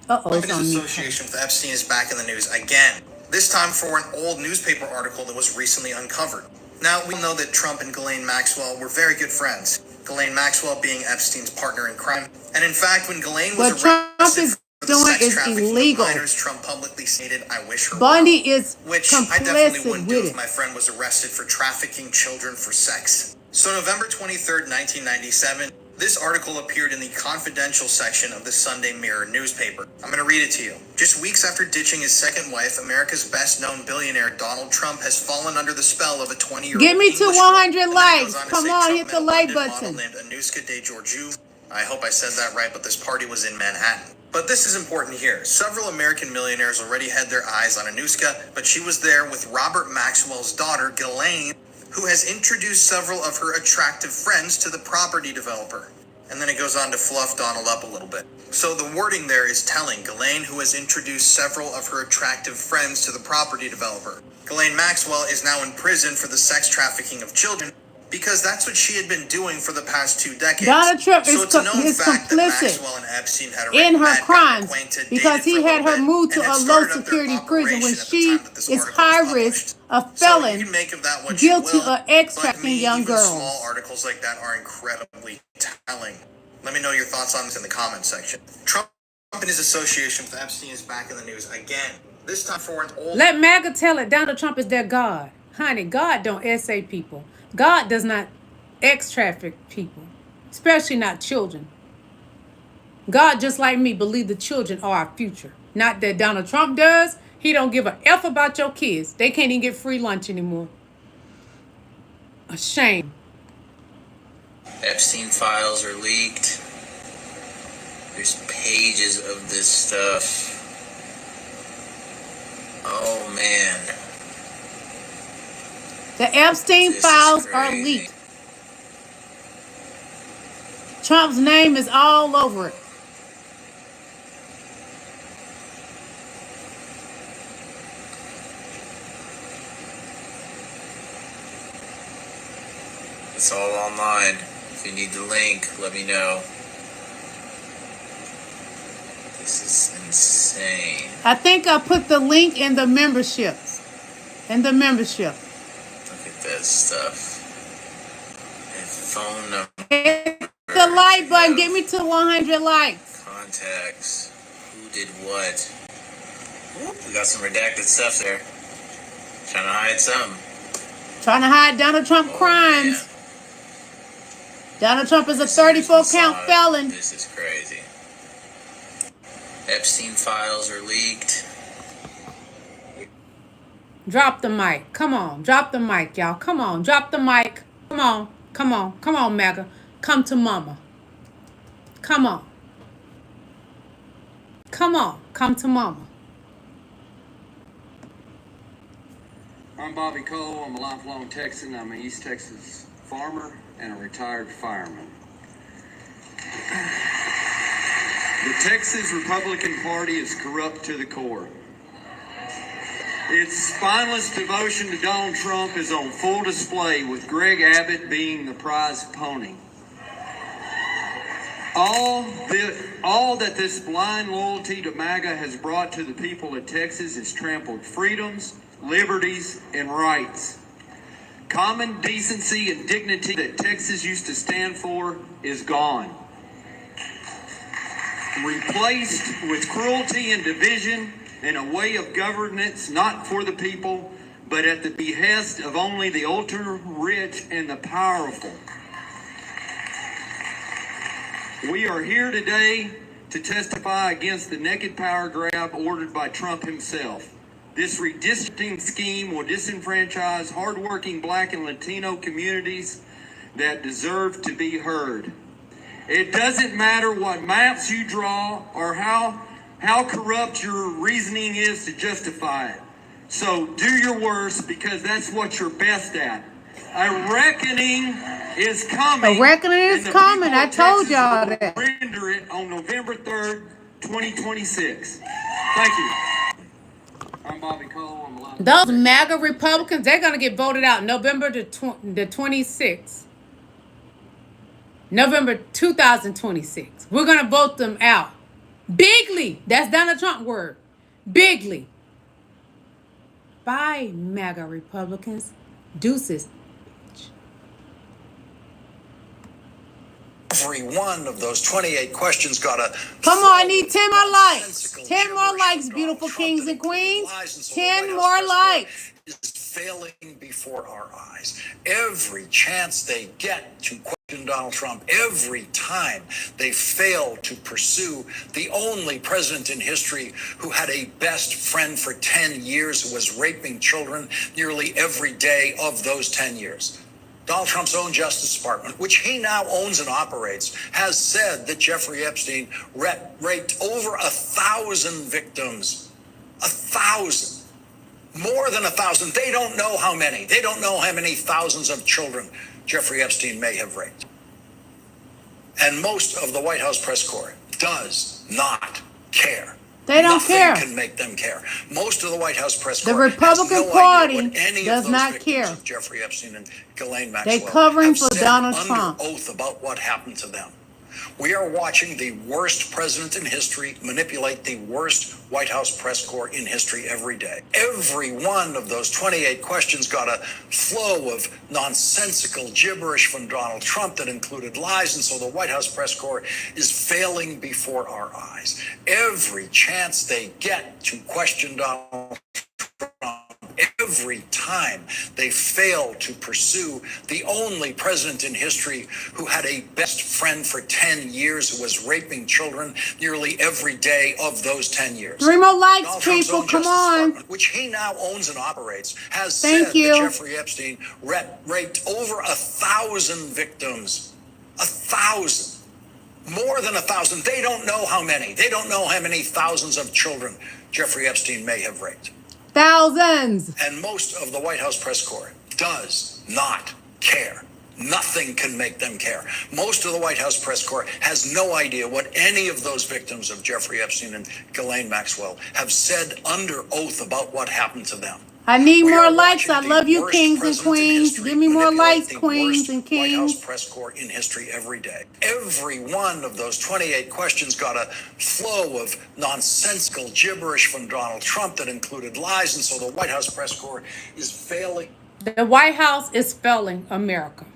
It's on His mute. association with Epstein is back in the news again, this time for an old newspaper article that was recently uncovered. Now, we know that Trump and Ghislaine Maxwell were very good friends, Ghislaine Maxwell being Epstein's partner in crime. And in fact, when Ghislaine was arrested for the sex trafficking of minors, Trump publicly stated, "I wish her Bundy well," is which I definitely complicit wouldn't do with if it. my friend was arrested for trafficking children for sex. So November 23rd, 1997, this article appeared in the confidential section of the Sunday Mirror newspaper. I'm going to read it to you. Just weeks after ditching his second wife, America's best-known billionaire Donald Trump has fallen under the spell of a 20-year-old Get me to English 100 woman. likes. And then it goes on to Come say on, Trump hit met the a like London model button. named Anuska de Georgiou. I hope I said that right, but this party was in Manhattan. But this is important here. Several American millionaires already had their eyes on Anuska, but she was there with Robert Maxwell's daughter, Ghislaine, who has introduced several of her attractive friends to the property developer. And then it goes on to fluff Donald up a little bit. So the wording there is telling. Ghislaine, who has introduced several of her attractive friends to the property developer. Ghislaine Maxwell is now in prison for the sex trafficking of children because that's what she had been doing for the past 2 decades. Donald Trump So is it's a known fact that complicit Maxwell and Epstein had in her met, got crimes acquainted, because dated he for a had little her bit, moved to and a had low started up their security prison when operation at the she time that this is article was high published. risk, a So you felon, can make of that what you guilty will, of but extracting me, young even girls. small articles like that are incredibly telling. Let me know your thoughts on this in the comments section. Trump and his association with Epstein is back in the news again. This time for an old... Let MAGA tell it. Donald Trump is their God. Honey, God don't SA people. God does not traffic people, especially not children. God, just like me, believe the children are our future. Not that Donald Trump does. He don't give a F about your kids. They can't even get free lunch anymore. A shame. Epstein files are leaked. There's pages of this stuff. Oh man. The Epstein files are leaked. Trump's name is all over it. It's all online. If you need the link, let me know. This is insane. I think I put the link in the memberships. In the membership. Look at this stuff. And phone number. Hit the like button. Get me to 100 likes. Contacts. Who did what? We got some redacted stuff there. Trying to hide something. Trying to hide Donald Trump crimes. Man. Donald Trump is a 34-count felon. This is crazy. Epstein files are leaked. Drop the mic. Come on. Drop the mic, y'all. Come on. Drop the mic. Come on. Come on. Come on, MAGA. Come to mama. Come on. Come on. Come to mama. I'm Bobby Cole. I'm a lifelong Texan. I'm an East Texas farmer and a retired fireman. The Texas Republican Party is corrupt to the core. Its spineless devotion to Donald Trump is on full display, with Greg Abbott being the prize pony. All that this blind loyalty to MAGA has brought to the people of Texas is trampled freedoms, liberties, and rights. Common decency and dignity that Texas used to stand for is gone. Replaced with cruelty and division and a way of governance not for the people, but at the behest of only the ultra rich and the powerful. We are here today to testify against the naked power grab ordered by Trump himself. This redistricting scheme will disenfranchise hardworking Black and Latino communities that deserve to be heard. It doesn't matter what maps you draw or how corrupt your reasoning is to justify it. So do your worst, because that's what you're best at. A reckoning is coming. A reckoning is coming. I told y'all that. Render it on November 3rd, 2026. Thank you. I'm Bobby Cole. Those MAGA Republicans, they're going to get voted out November the 26th. November 2026. We're going to vote them out. Bigly. That's Donald Trump word. Bigly. Bye, MAGA Republicans. Deuces. Every one of those 28 questions got a... Come on, I need 10 more likes. 10 more likes, beautiful kings and queens. 10 more likes. Is failing before our eyes. Every chance they get to question Donald Trump, every time they fail to pursue the only president in history who had a best friend for 10 years who was raping children nearly every day of those 10 years. Donald Trump's own Justice Department, which he now owns and operates, has said that Jeffrey Epstein raped over 1,000 victims. 1,000. More than 1,000. They don't know how many. They don't know how many thousands of children Jeffrey Epstein may have raped. And most of the White House press corps does not care. They don't care. Nothing can make them care. Most of the White House press The corps Republican has no Party idea what any does of those not victims care. of Jeffrey Epstein and Ghislaine Maxwell They covering have for said Donald under Trump. oath about what happened to them. We are watching the worst president in history manipulate the worst White House press corps in history every day. Every one of those 28 questions got a flow of nonsensical gibberish from Donald Trump that included lies, and so the White House press corps is failing before our eyes. Every chance they get to question Donald Trump, every time they fail to pursue the only president in history who had a best friend for 10 years who was raping children nearly every day of those 10 years. 3 more likes, Donald Trump's people. own Come Justice on. Department, which he now owns and operates, has Thank said you. that Jeffrey Epstein raped over 1,000 victims. 1,000. More than 1,000. They don't know how many. They don't know how many thousands of children Jeffrey Epstein may have raped. Thousands. And most of the White House press corps does not care. Nothing can make them care. Most of the White House press corps has no idea what any of those victims of Jeffrey Epstein and Ghislaine Maxwell have said under oath about what happened to them. I need We more are likes. I watching love the you, worst kings and president in queens. history Give me more manipulate likes, the queens worst and White House kings. press corps in history every day. Every one of those 28 questions got a flow of nonsensical gibberish from Donald Trump that included lies, and so the White House press corps is failing. The White House is failing America.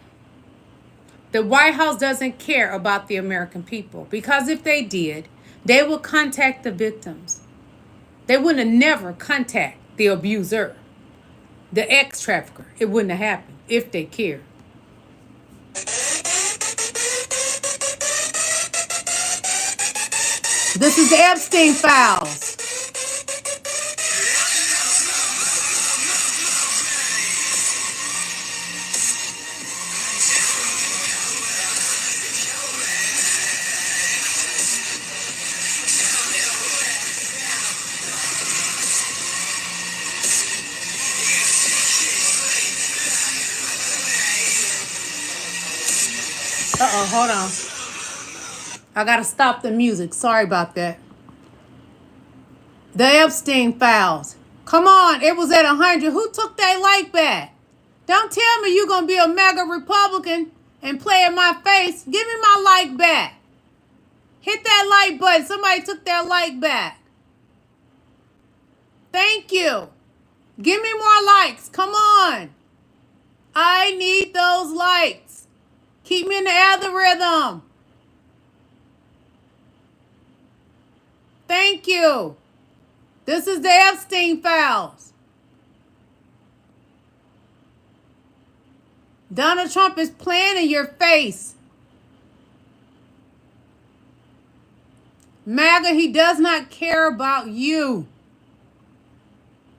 The White House doesn't care about the American people, because if they did, they would contact the victims. They wouldn't have never contact the abuser, the ex-trafficker. It wouldn't have happened if they cared. This is the Epstein files. Hold on. I gotta stop the music. Sorry about that. The Epstein files. Come on, it was at 100. Who took that like back? Don't tell me you're gonna be a MAGA Republican and play in my face. Give me my like back. Hit that like button. Somebody took their like back. Thank you. Give me more likes. Come on. I need those likes. Keep me in the algorithm. Thank you. This is the Epstein files. Donald Trump is playing in your face. MAGA, he does not care about you.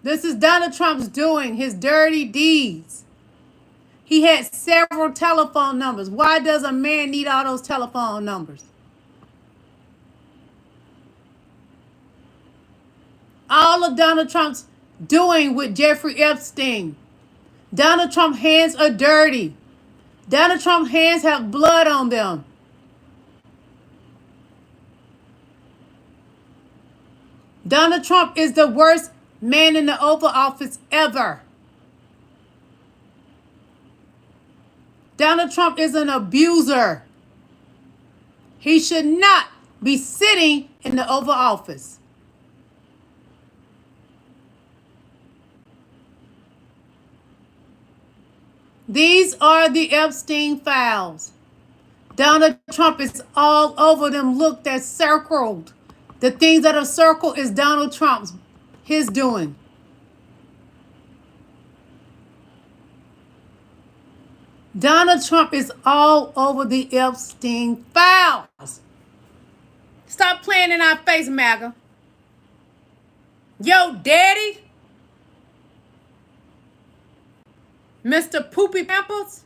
This is Donald Trump's doing, his dirty deeds. He had several telephone numbers. Why does a man need all those telephone numbers? All of Donald Trump's doing with Jeffrey Epstein. Donald Trump's hands are dirty. Donald Trump's hands have blood on them. Donald Trump is the worst man in the Oval Office ever. Donald Trump is an abuser. He should not be sitting in the Oval Office. These are the Epstein files. Donald Trump is all over them. Look, they're circled. The things that are circled is Donald Trump's, his doing. Donald Trump is all over the Epstein files. Stop playing in our face, MAGA. Yo, daddy, Mr. Poopy Pampers,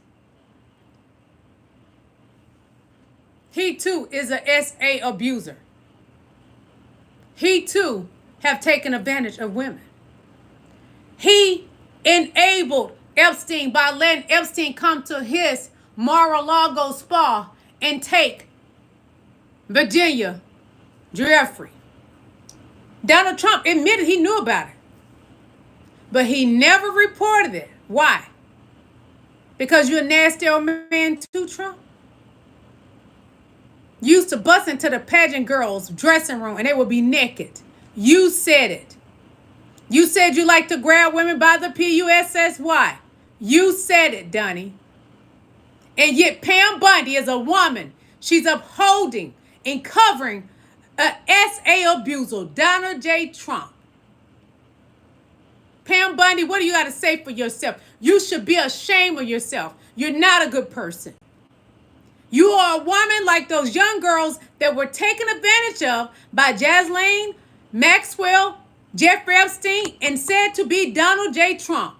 he too is a SA abuser. He too have taken advantage of women. He enabled Epstein by letting Epstein come to his Mar-a-Lago spa and take Virginia Jeffrey. Donald Trump admitted he knew about it, but he never reported it. Why? Because you're a nasty old man too, Trump? You used to bust into the pageant girls' dressing room and they would be naked. You said it. You said you like to grab women by the P-U-S-S-Y. You said it, Donnie. And yet Pam Bundy is a woman. She's upholding and covering a SA abuser, Donald J. Trump. Pam Bundy, what do you got to say for yourself? You should be ashamed of yourself. You're not a good person. You are a woman like those young girls that were taken advantage of by Ghislaine Maxwell, Jeffrey Epstein, and said to be Donald J. Trump.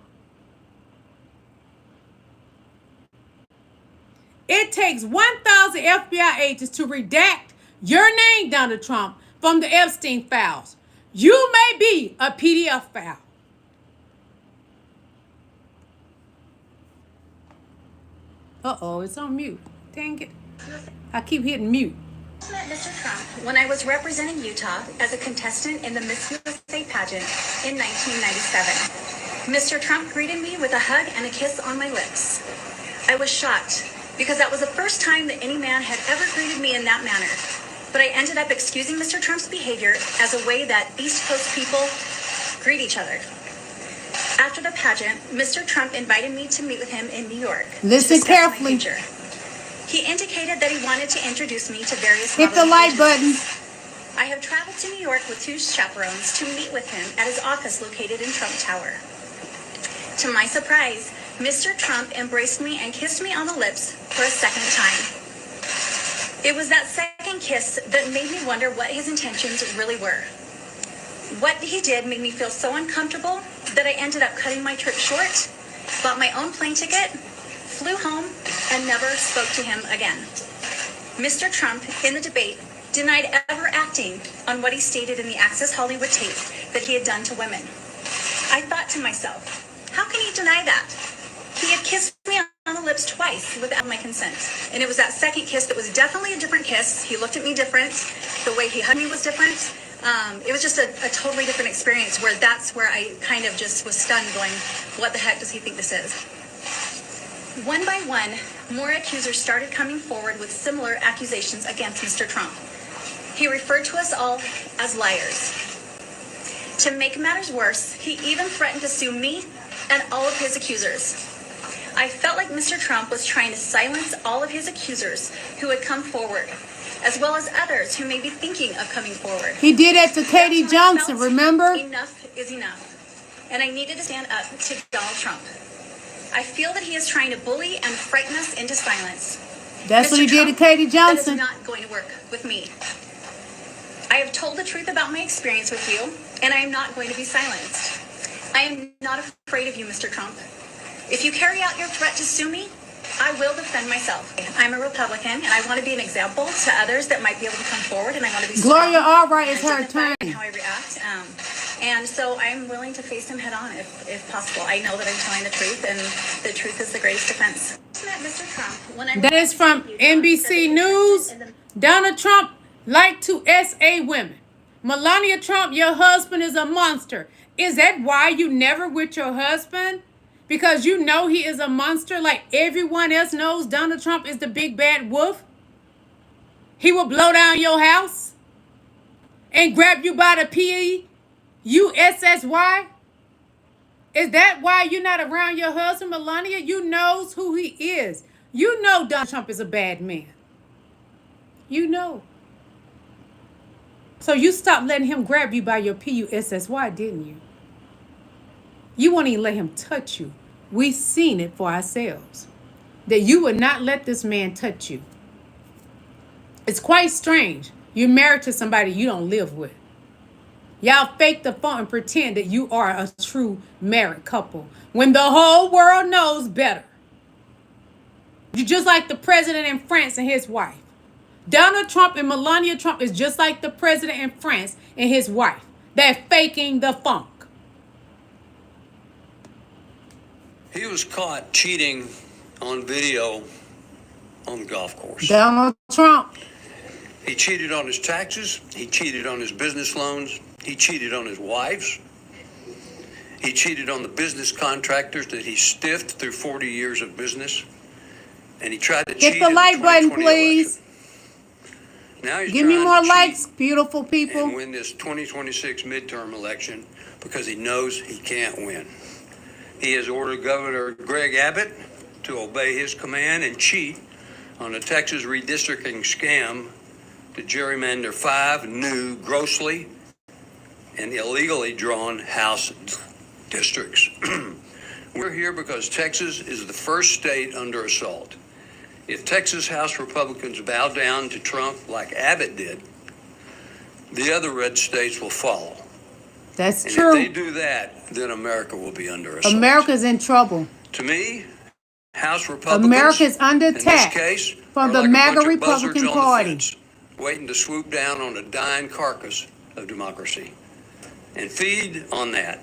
It takes 1,000 FBI agents to redact your name, Donald Trump, from the Epstein files. You may be a PDF file. Uh-oh, it's on mute. Dang it. I keep hitting mute. I met Mr. Trump when I was representing Utah as a contestant in the Miss USA pageant in 1997. Mr. Trump greeted me with a hug and a kiss on my lips. I was shocked because that was the first time that any man had ever greeted me in that manner. But I ended up excusing Mr. Trump's behavior as a way that East Coast people greet each other. After the pageant, Mr. Trump invited me to meet with him in New York. Listen carefully. He indicated that he wanted to introduce me to various hit the like button. I have traveled to New York with 2 chaperones to meet with him at his office located in Trump Tower. To my surprise, Mr. Trump embraced me and kissed me on the lips for a second time. It was that second kiss that made me wonder what his intentions really were. What he did made me feel so uncomfortable that I ended up cutting my trip short, bought my own plane ticket, flew home, and never spoke to him again. Mr. Trump, in the debate, denied ever acting on what he stated in the Access Hollywood tape that he had done to women. I thought to myself, how can he deny that? He had kissed me on the lips twice without my consent. And it was that second kiss that was definitely a different kiss. He looked at me different. The way he hugged me was different. It was just a totally different experience where that's where I kind of just was stunned going, what the heck does he think this is? One by one, more accusers started coming forward with similar accusations against Mr. Trump. He referred to us all as liars. To make matters worse, he even threatened to sue me and all of his accusers. I felt like Mr. Trump was trying to silence all of his accusers who had come forward, as well as others who may be thinking of coming forward. He did it to Katie Johnson, remember? Enough is enough. And I needed to stand up to Donald Trump. I feel that he is trying to bully and frighten us into silence. That's what he did to Katie Johnson. That is not going to work with me. I have told the truth about my experience with you, and I am not going to be silenced. I am not afraid of you, Mr. Trump. If you carry out your threat to sue me, I will defend myself. I'm a Republican, and I want to be an example to others that might be able to come forward, and I want to be Gloria Allbright is her turn. how I react. And so I'm willing to face him head on if possible. I know that I'm telling the truth, and the truth is the greatest defense. Mr. Trump, that is from NBC News. Donald Trump liked to SA women. Melania Trump, your husband is a monster. Is that why you never with your husband? Because you know he is a monster like everyone else knows Donald Trump is the big bad wolf? He will blow down your house and grab you by the PUSSY? Is that why you're not around your husband, Melania? You knows who he is. You know Donald Trump is a bad man. You know. So you stopped letting him grab you by your PUSSY, didn't you? You won't even let him touch you. We seen it for ourselves. That you would not let this man touch you. It's quite strange. You're married to somebody you don't live with. Y'all fake the phone and pretend that you are a true married couple when the whole world knows better. You're just like the president in France and his wife. Donald Trump and Melania Trump is just like the president in France and his wife. They're faking the funk. He was caught cheating on video on the golf course. Donald Trump. He cheated on his taxes. He cheated on his business loans. He cheated on his wives. He cheated on the business contractors that he stiffed through 40 years of business. And he tried to cheat Hit the like button, please. Now he's Give me trying more to likes, beautiful people. and win this 2026 midterm election because he knows he can't win. He has ordered Governor Greg Abbott to obey his command and cheat on a Texas redistricting scam to gerrymander 5 new, grossly and illegally drawn House districts. We're here because Texas is the first state under assault. If Texas House Republicans bow down to Trump like Abbott did, the other red states will follow. That's and true. if they do that, then America will be under assault. America's in trouble. To me, House Republicans, America's under attack in this case, from are the like MAGA a bunch of Republican buzzards on the Party. fence, waiting to swoop down on a dying carcass of democracy and feed on that.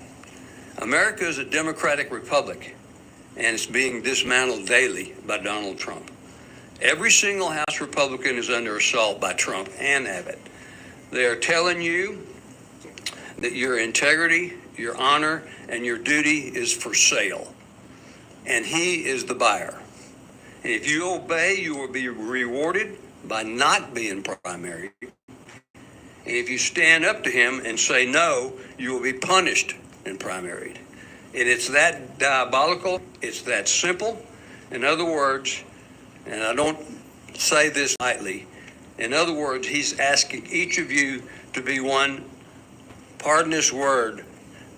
America is a democratic republic, and it's being dismantled daily by Donald Trump. Every single House Republican is under assault by Trump and Abbott. They are telling you that your integrity, your honor, and your duty is for sale. And he is the buyer. And if you obey, you will be rewarded by not being primary. And if you stand up to him and say no, you will be punished and primaried. And it's that diabolical, it's that simple. In other words, and I don't say this lightly, in other words, he's asking each of you to be one, pardon this word,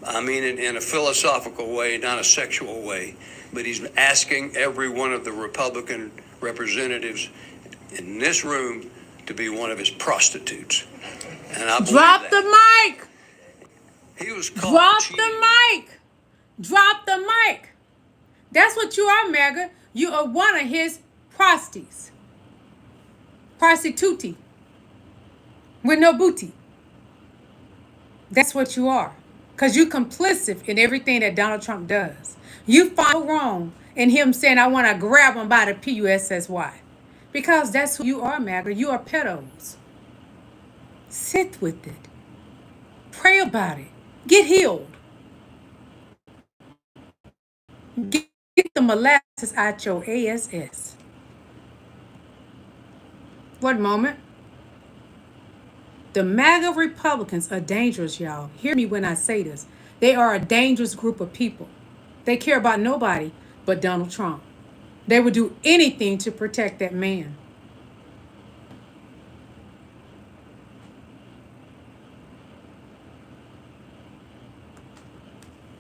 I mean it in a philosophical way, not a sexual way, but he's asking every one of the Republican representatives in this room to be one of his prostitutes. And I Drop the mic. He was caught Drop cheating. the mic. Drop the mic. That's what you are, MAGA. You are one of his prostitutes. Prostituti. With no booty. That's what you are. Because you're complicit in everything that Donald Trump does. You find wrong in him saying, I want to grab him by the PUSSY. Because that's who you are, MAGA. You are pedos. Sit with it. Pray about it. Get healed. Get the molasses out your ass. One moment. The MAGA Republicans are dangerous, y'all. Hear me when I say this. They are a dangerous group of people. They care about nobody but Donald Trump. They would do anything to protect that man.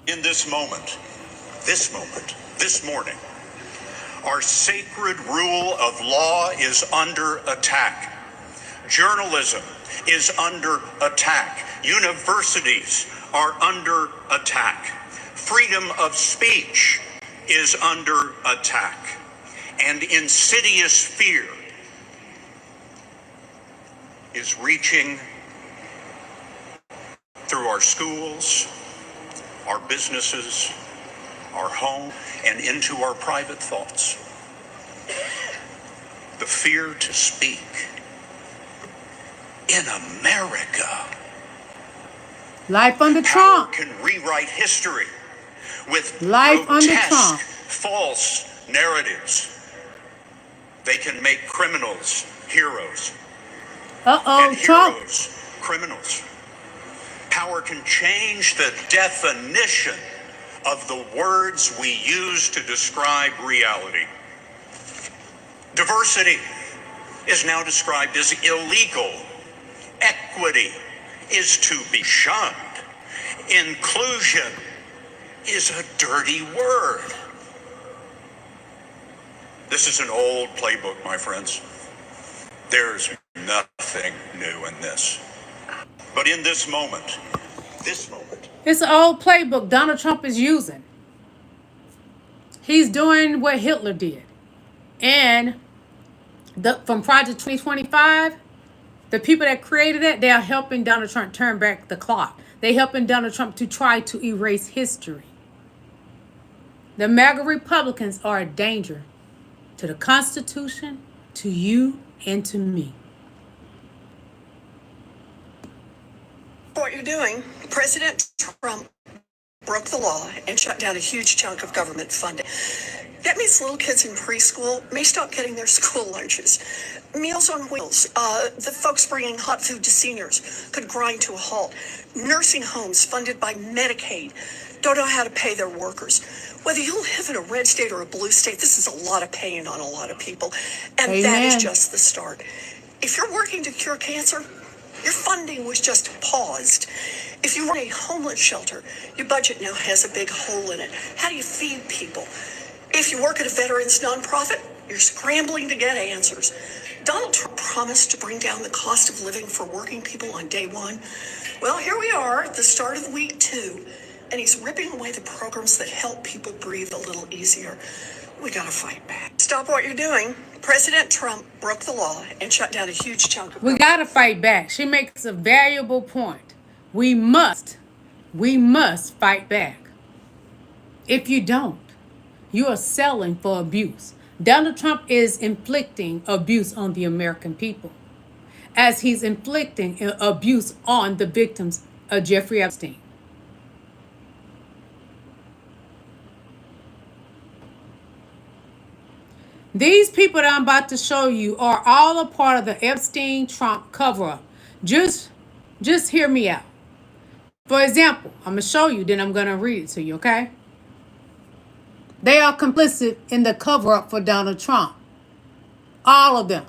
In this morning, our sacred rule of law is under attack. Journalism is under attack. Universities are under attack. Freedom of speech is under attack. And insidious fear is reaching through our schools, our businesses, our home, and into our private thoughts. The fear to speak in America. Life under Trump. Can rewrite history with Life under grotesque, Trump. false narratives. They can make criminals heroes Uh-oh, Trump. Heroes, criminals. Power can change the definition of the words we use to describe reality. Diversity is now described as illegal. Equity is to be shunned. Inclusion is a dirty word. This is an old playbook, my friends. There's nothing new in this. But in this moment, it's an old playbook Donald Trump is using. He's doing what Hitler did. And from Project 2025, the people that created it, they are helping Donald Trump turn back the clock. They're helping Donald Trump to try to erase history. The MAGA Republicans are a danger to the Constitution, to you, and to me. What you're doing, President Trump broke the law and shut down a huge chunk of government funding. That means little kids in preschool may stop getting their school lunches. Meals on Wheels, the folks bringing hot food to seniors could grind to a halt. Nursing homes funded by Medicaid don't know how to pay their workers. Whether you live in a red state or a blue state, this is a lot of pain on a lot of people. And Amen. That is just the start. If you're working to cure cancer, your funding was just paused. If you run a homeless shelter, your budget now has a big hole in it. How do you feed people? If you work at a veterans nonprofit, you're scrambling to get answers. Donald Trump promised to bring down the cost of living for working people on day one. Well, here we are at the start of week 2, and he's ripping away the programs that help people breathe a little easier. We gotta fight back. Stop what you're doing. President Trump broke the law and shut down a huge chunk of... We gotta fight back. She makes a valuable point. We must fight back. If you don't, you are selling for abuse. Donald Trump is inflicting abuse on the American people, as he's inflicting abuse on the victims of Jeffrey Epstein. These people that I'm about to show you are all a part of the Epstein-Trump cover-up. Just hear me out. For example, I'm going to show you, then I'm going to read it to you, okay? They are complicit in the cover-up for Donald Trump. All of them.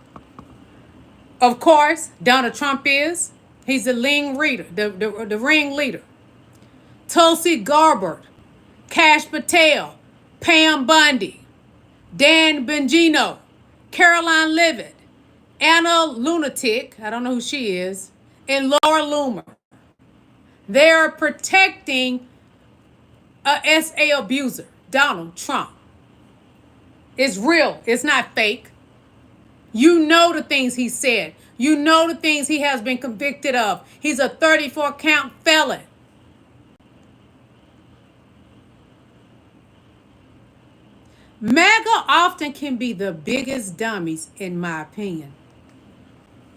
Of course, Donald Trump is. He's the ringleader, the ringleader. Tulsi Gabbard, Kash Patel, Pam Bundy, Dan Bongino, Caroline Leavitt, Anna Lunatic, I don't know who she is, and Laura Loomer. They are protecting a SA abuser, Donald Trump. It's real. It's not fake. You know the things he said. You know the things he has been convicted of. He's a 34-count felon. MAGA often can be the biggest dummies, in my opinion.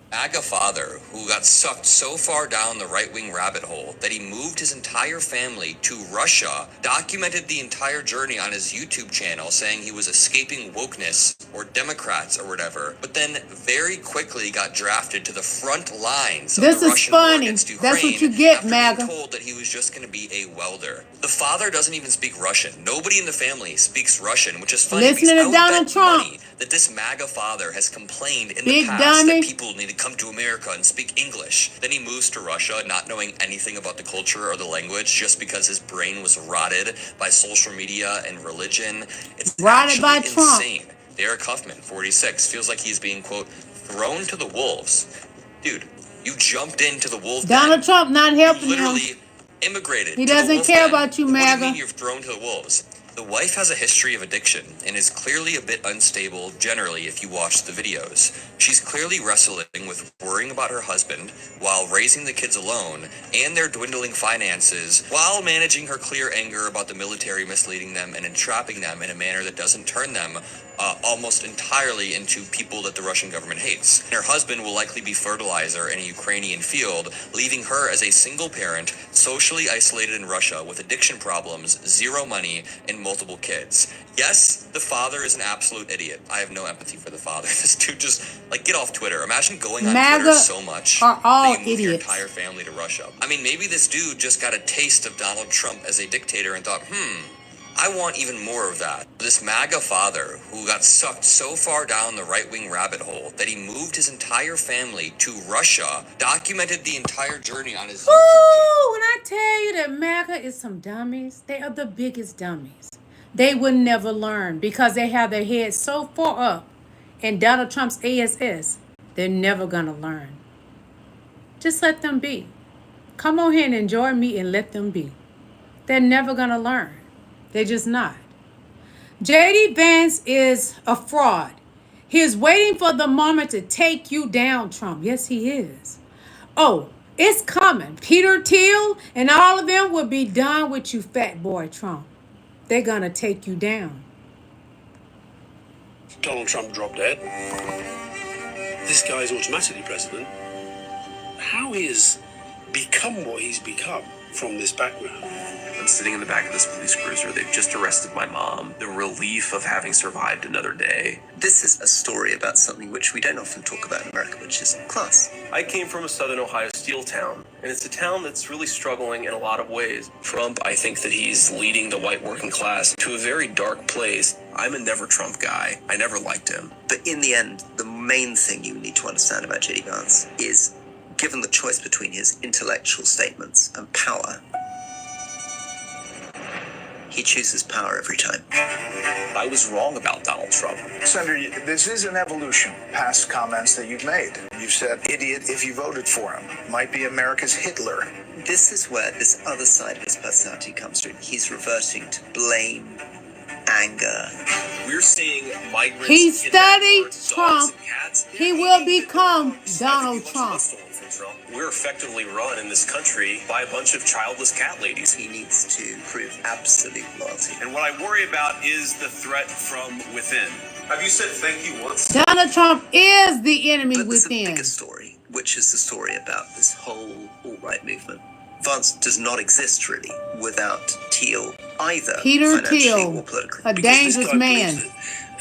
MAGA father who got sucked so far down the right-wing rabbit hole that he moved his entire family to Russia, documented the entire journey on his YouTube channel saying he was escaping wokeness or Democrats or whatever, but then very quickly got drafted to the front lines of This the is Russian war funny. against Ukraine. That's what you get, after MAGA. being told that he was just going to be a welder. The father doesn't even speak Russian. Nobody in the family speaks Russian, which is funny. Listen to Donald Trump. Money that this MAGA father has complained in Big the past dummy. that people need to come to America and speak English. Then he moves to Russia not knowing anything about the culture or the language just because his brain was rotted by social media and religion. It's Rotted by actually Trump. insane. Derek Huffman, 46, feels like he's being, quote, thrown to the wolves. Dude, you jumped into the wolf Donald den. Trump not helping You him. literally immigrated. He to the doesn't wolf care den. about you, What do MAGA. you mean you're thrown to the wolves? The wife has a history of addiction and is clearly a bit unstable generally if you watch the videos. She's clearly wrestling with worrying about her husband while raising the kids alone and their dwindling finances while managing her clear anger about the military misleading them and entrapping them in a manner that doesn't turn them almost entirely into people that the Russian government hates. And her husband will likely be fertilizer in a Ukrainian field, leaving her as a single parent, socially isolated in Russia with addiction problems, zero money, and multiple kids. Yes, the father is an absolute idiot. I have no empathy for the father. This dude just, like, get off Twitter. Imagine going on MAGA Twitter so much are all that you move your idiots. entire family to Russia. I mean, maybe this dude just got a taste of Donald Trump as a dictator and thought, I want even more of that. This MAGA father who got sucked so far down the right-wing rabbit hole that he moved his entire family to Russia, documented the entire journey on his YouTube Ooh, when I tell you that MAGA is some dummies, they are the biggest dummies. They will never learn because they have their heads so far up in Donald Trump's ASS, they're never going to learn. Just let them be. Come on here and enjoy me and let them be. They're never going to learn. They're just not. JD Vance is a fraud. He is waiting for the moment to take you down, Trump. Yes, he is. Oh, it's coming. Peter Thiel and all of them will be done with you, fat boy Trump. They're going to take you down. Donald Trump dropped dead. This guy is automatically president. How he has become what he's become from this background. I'm sitting in the back of this police cruiser. They've just arrested my mom. The relief of having survived another day. This is a story about something which we don't often talk about in America, which is class. I came from a southern Ohio steel town, and it's a town that's really struggling in a lot of ways. Trump, I think that he's leading the white working class to a very dark place. I'm a never Trump guy. I never liked him. But in the end, the main thing you need to understand about JD Vance is, given the choice between his intellectual statements and power, he chooses power every time. I was wrong about Donald Trump. Senator, this is an evolution past comments that you've made. You've said, idiot if you voted for him. Might be America's Hitler. This is where this other side of his personality comes through. He's reverting to blame, anger. We're seeing migrants. He studied Trump. He will become Donald Trump. We're effectively run in this country by a bunch of childless cat ladies. He needs to prove absolute loyalty. And what I worry about is the threat from within. Have you said thank you once? Donald Trump is the enemy but there's within. A bigger story, which is the story about this whole alt-right movement. Vance does not exist really without Thiel either. Peter Thiel, a dangerous man.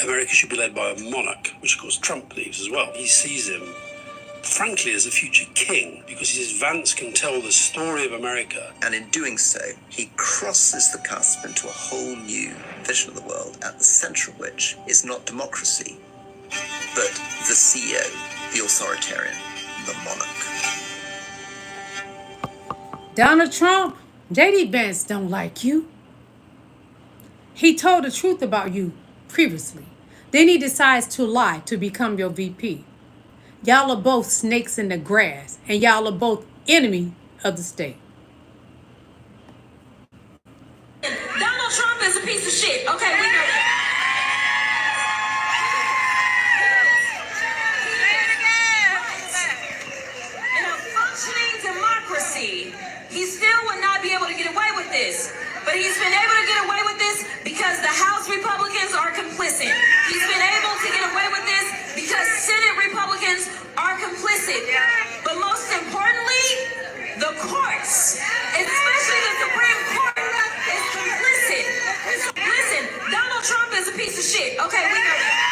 America should be led by a monarch, which of course Trump believes as well. He sees him, frankly, as a future king, because he says Vance can tell the story of America. And in doing so, he crosses the cusp into a whole new vision of the world, at the center of which is not democracy, but the CEO, the authoritarian, the monarch. Donald Trump, JD Vance don't like you. He told the truth about you previously. Then he decides to lie to become your VP. Y'all are both snakes in the grass, and y'all are both enemy of the state. Donald Trump is a piece of shit. Okay, we know that. In a functioning democracy, he still would not be able to get away with this. But he's been able to get away with this because the House Republicans are complicit. He's been able to get away with this because Senate Republicans are complicit. But most importantly, the courts, especially the Supreme Court, is complicit. Listen, Donald Trump is a piece of shit. Okay, we know that.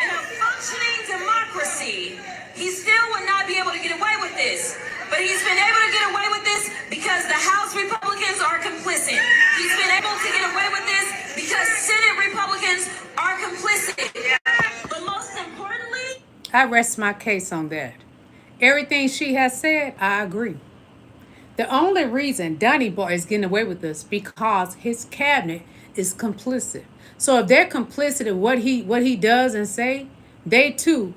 In a functioning democracy, he still would not be able to get away with this. But he's been able to get away with this because the House Republicans are complicit. He's been able to get away with this because Senate Republicans are complicit. But most importantly, I rest my case on that. Everything she has said, I agree. The only reason Donnie Boy is getting away with this because his cabinet is complicit. So if they're complicit in what he does and say, they too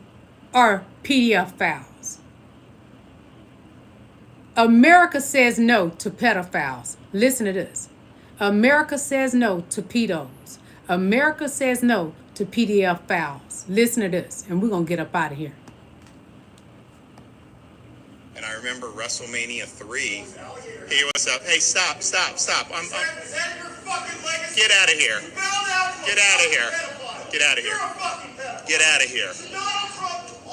are PDF files. America says no to pedophiles. Listen to this. America says no to pedos. America says no to PDF files. Listen to this, and we're going to get up out of here. And I remember WrestleMania 3. Hey, what's up? Hey, stop. I'm get out of here. Get out of here. Get out of here. Get out of here.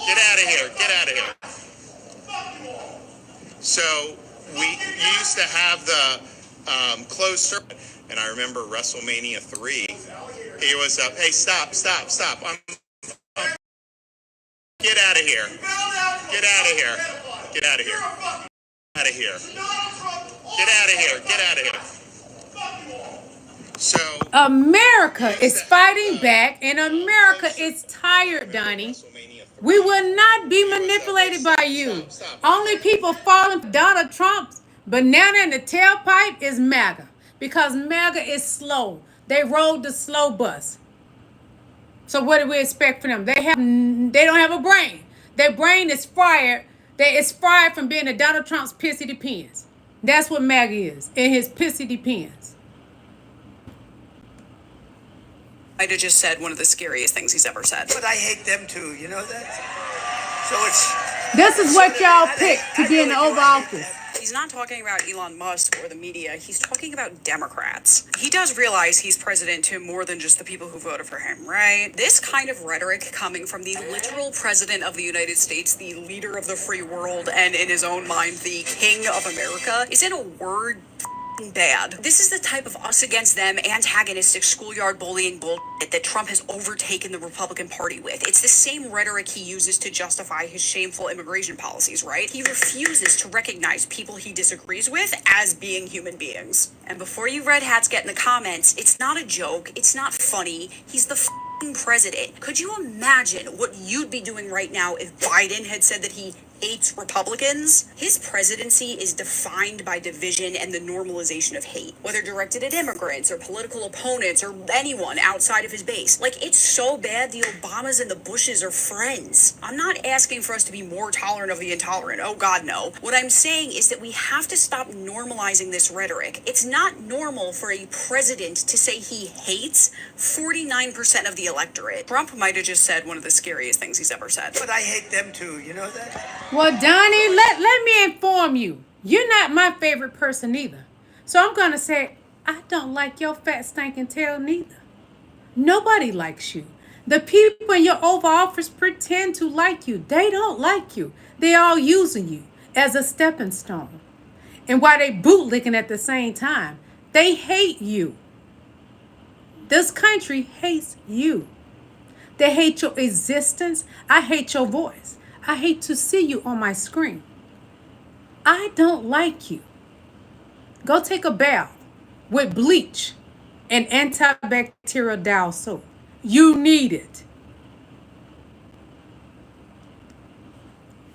Get out of here. Get out of here. So we used to have the closed circuit, and I remember WrestleMania 3. Hey, what's up? Hey, stop. I'm get out of here. Get out of here. Get out of here. Out of here. Get out of here. Get out of here. So America is fighting back, and America is tired, Donnie. We will not be manipulated by you. Only people following Donald Trump's banana in the tailpipe is MAGA, because MAGA is slow. They rode the slow bus. So what do we expect from them? They don't have a brain. Their brain is fried. It's fried from being a Donald Trump's pissy depends. That's what MAGA is, and his pissy depends. Might have just said one of the scariest things he's ever said. But I hate them too, you know that? So it's... This is what y'all picked to be in the Oval Office. He's not talking about Elon Musk or the media. He's talking about Democrats. He does realize he's president to more than just the people who voted for him, right? This kind of rhetoric coming from the literal president of the United States, the leader of the free world, and in his own mind, the king of America, is in a word bad. This is the type of us against them antagonistic schoolyard bullying bullshit that Trump has overtaken the Republican Party with. It's the same rhetoric he uses to justify his shameful immigration policies, right? He refuses to recognize people he disagrees with as being human beings. And before you red hats get in the comments, it's not a joke, it's not funny, he's the president. Could you imagine what you'd be doing right now if Biden had said that he hates Republicans? His presidency is defined by division and the normalization of hate, whether directed at immigrants or political opponents or anyone outside of his base. Like, it's so bad the Obamas and the Bushes are friends. I'm not asking for us to be more tolerant of the intolerant. Oh God, no. What I'm saying is that we have to stop normalizing this rhetoric. It's not normal for a president to say he hates 49% of the electorate. Trump might have just said one of the scariest things he's ever said. But I hate them too, you know that? Well, Donnie, let me inform you. You're not my favorite person either. So I'm going to say, I don't like your fat stinking tail neither. Nobody likes you. The people in your Oval Office pretend to like you. They don't like you. They all using you as a stepping stone. And while they bootlicking at the same time, they hate you. This country hates you. They hate your existence. I hate your voice. I hate to see you on my screen. I don't like you. Go take a bath with bleach and antibacterial Dial soap. You need it.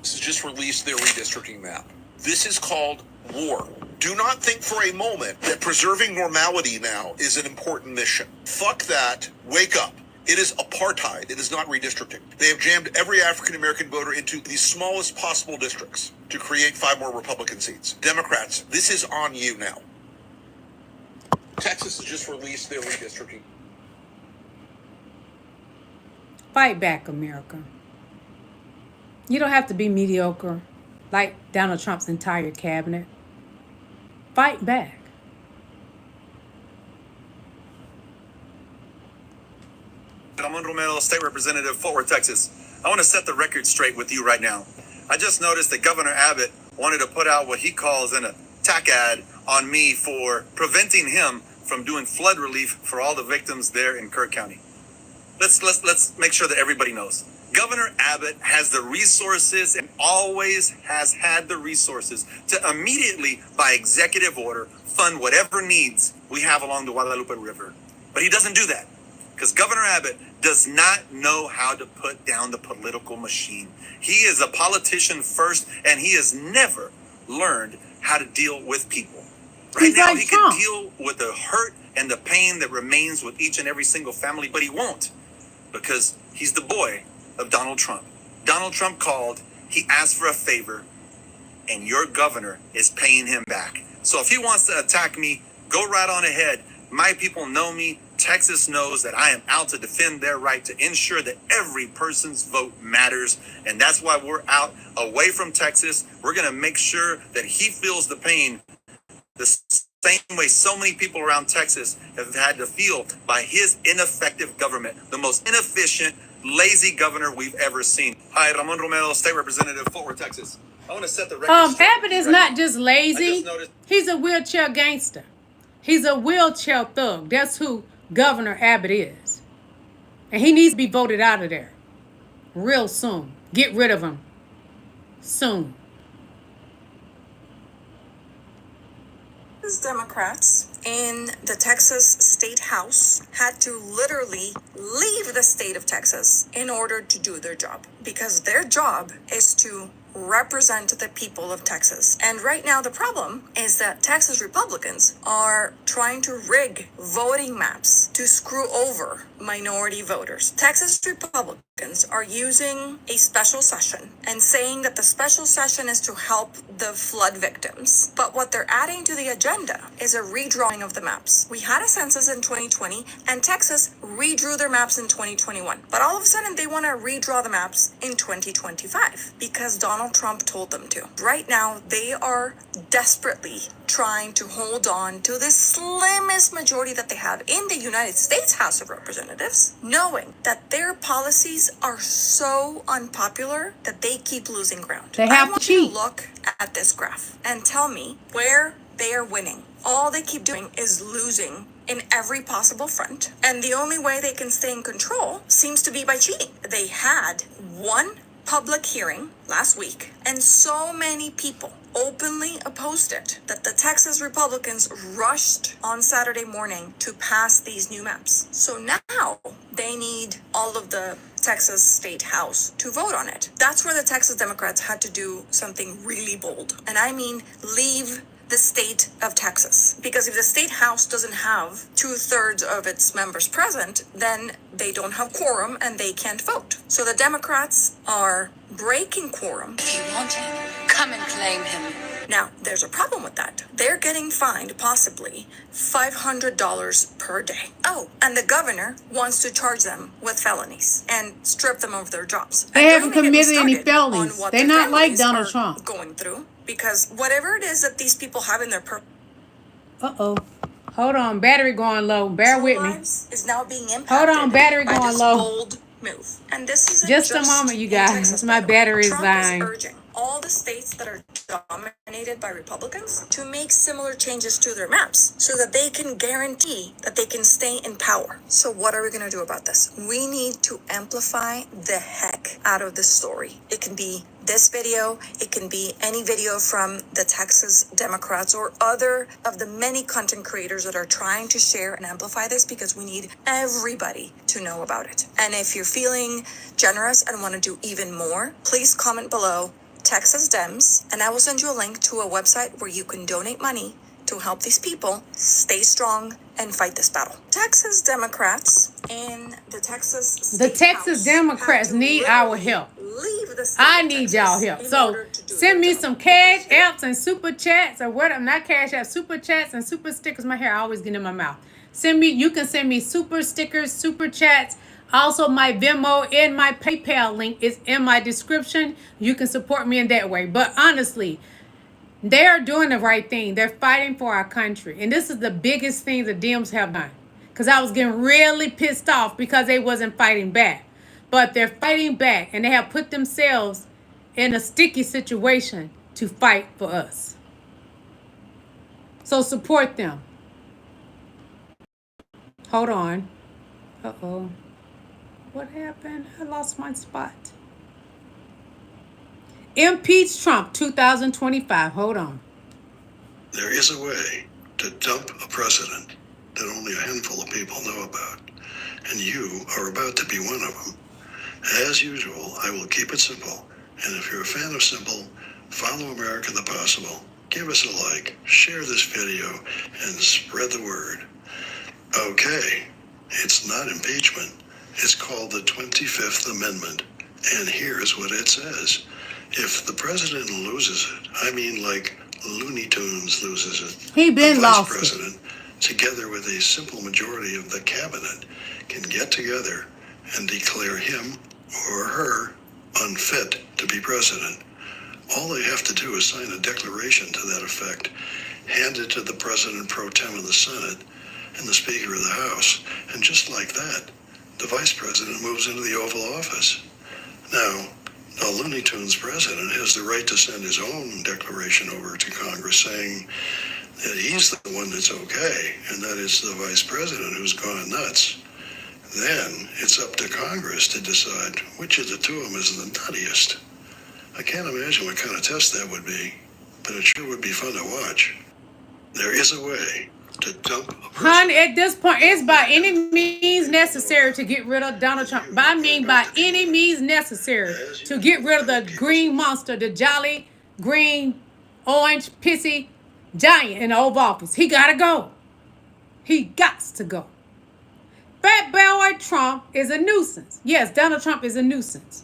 This has just released their redistricting map. This is called war. Do not think for a moment that preserving normality now is an important mission. Fuck that. Wake up. It is apartheid. It is not redistricting. They have jammed every African-American voter into the smallest possible districts to create 5 more Republican seats. Democrats, this is on you now. Texas has just released their redistricting. Fight back, America. You don't have to be mediocre like Donald Trump's entire cabinet. Fight back. Ramon Romero, State Representative, Fort Worth, Texas. I want to set the record straight with you right now. I just noticed that Governor Abbott wanted to put out what he calls an attack ad on me for preventing him from doing flood relief for all the victims there in Kirk County. Let's make sure that everybody knows. Governor Abbott has the resources and always has had the resources to immediately, by executive order, fund whatever needs we have along the Guadalupe River. But he doesn't do that because Governor Abbott does not know how to put down the political machine. He is a politician first, and he has never learned how to deal with people. Right now, he can deal with the hurt and the pain that remains with each and every single family, but he won't because he's the boy of Donald Trump. Donald Trump called, he asked for a favor, and your governor is paying him back. So if he wants to attack me, go right on ahead. My people know me. Texas knows that I am out to defend their right to ensure that every person's vote matters. And that's why we're out away from Texas. We're going to make sure that he feels the pain the same way so many people around Texas have had to feel by his ineffective government, the most inefficient, lazy governor we've ever seen. Hi, Ramon Romero, State Representative, Fort Worth, Texas. I want to set the record straight. Abbott is not just lazy. He's a wheelchair gangster. He's a wheelchair thug. That's who Governor Abbott is. And he needs to be voted out of there real soon. Get rid of him soon. Democrats in the Texas State House had to literally leave the state of Texas in order to do their job, because their job is to represent the people of Texas. And right now the problem is that Texas Republicans are trying to rig voting maps to screw over minority voters. Texas Republicans are using a special session and saying that the special session is to help the flood victims. But what they're adding to the agenda is a redrawing of the maps. We had a census in 2020 and Texas redrew their maps in 2021. But all of a sudden they want to redraw the maps in 2025 because Donald Trump told them to. Right now, they are desperately trying to hold on to the slimmest majority that they have in the United States House of Representatives, knowing that their policies are so unpopular that they keep losing ground. They have I want to you cheat. to look at this graph and tell me where they are winning. All they keep doing is losing in every possible front, and the only way they can stay in control seems to be by cheating. They had one public hearing last week, and so many people openly opposed it that the Texas Republicans rushed on Saturday morning to pass these new maps. So now they need all of the Texas State House to vote on it. That's where the Texas Democrats had to do something really bold. And I mean, leave the state of Texas. Because if the state house doesn't have 2/3 of its members present, then they don't have quorum and they can't vote. So the Democrats are breaking quorum. If you want him, come and claim him. Now, there's a problem with that. They're getting fined possibly $500 per day. Oh, and the governor wants to charge them with felonies and strip them of their jobs. They And haven't don't even get me committed any started on felonies. what They're the not like families Donald are Trump. going through, because whatever it is that these people have in their Uh-oh. Hold on. Battery going low. Bear with me. lives is now being impacted. Hold on. Battery by going this low. bold move. And this isn't Just a moment, you guys. in Texas, My by the way. battery is Trump dying. is urging all the states that are dominated by Republicans to make similar changes to their maps so that they can guarantee that they can stay in power. So what are we going to do about this? We need to amplify the heck out of this story. It can be this video, it can be any video from the Texas Democrats or other of the many content creators that are trying to share and amplify this, because we need everybody to know about it. And if you're feeling generous and want to do even more, please comment below Texas Dems, and I will send you a link to a website where you can donate money to help these people stay strong and fight this battle. Texas Democrats in the Texas The Texas Democrats need our help. I need y'all help. So send me some cash apps and super chats, or what? Not cash apps, super chats and super stickers. My hair always get in my mouth. You can send me super stickers, super chats. Also, my Venmo and my PayPal link is in my description. You can support me in that way. But honestly, they're doing the right thing. They're fighting for our country. And this is the biggest thing the Dems have done. Because I was getting really pissed off because they wasn't fighting back. But they're fighting back, and they have put themselves in a sticky situation to fight for us. So support them. Hold on. Uh-oh. What happened? I lost my spot. Impeach Trump 2025. Hold on. There is a way to dump a president that only a handful of people know about, and you are about to be one of them. As usual, I will keep it simple, and if you're a fan of simple, follow America the Possible, give us a like, share this video, and spread the word. Okay, it's not impeachment. It's called the 25th Amendment, and here's what it says. If the president loses it, I mean like Looney Tunes loses it, He been the lost vice president together with a simple majority of the cabinet, can get together and declare him or her unfit to be president. All they have to do is sign a declaration to that effect, hand it to the president pro tem of the Senate and the Speaker of the House, and just like that, the vice president moves into the Oval Office. Now, a Looney Tunes president has the right to send his own declaration over to Congress saying that he's the one that's okay, and that it's the vice president who's gone nuts. Then it's up to Congress to decide which of the two of them is the nuttiest. I can't imagine what kind of test that would be, but it sure would be fun to watch. There is a way to dump a person. Honey, at this point, it's by any means necessary to get rid of Donald Trump. I mean, by any means necessary to get rid of the green monster, the jolly, green, orange, pissy giant in the Oval Office. He gotta go. He gots to go. Fat boy Trump is a nuisance. Yes, Donald Trump is a nuisance.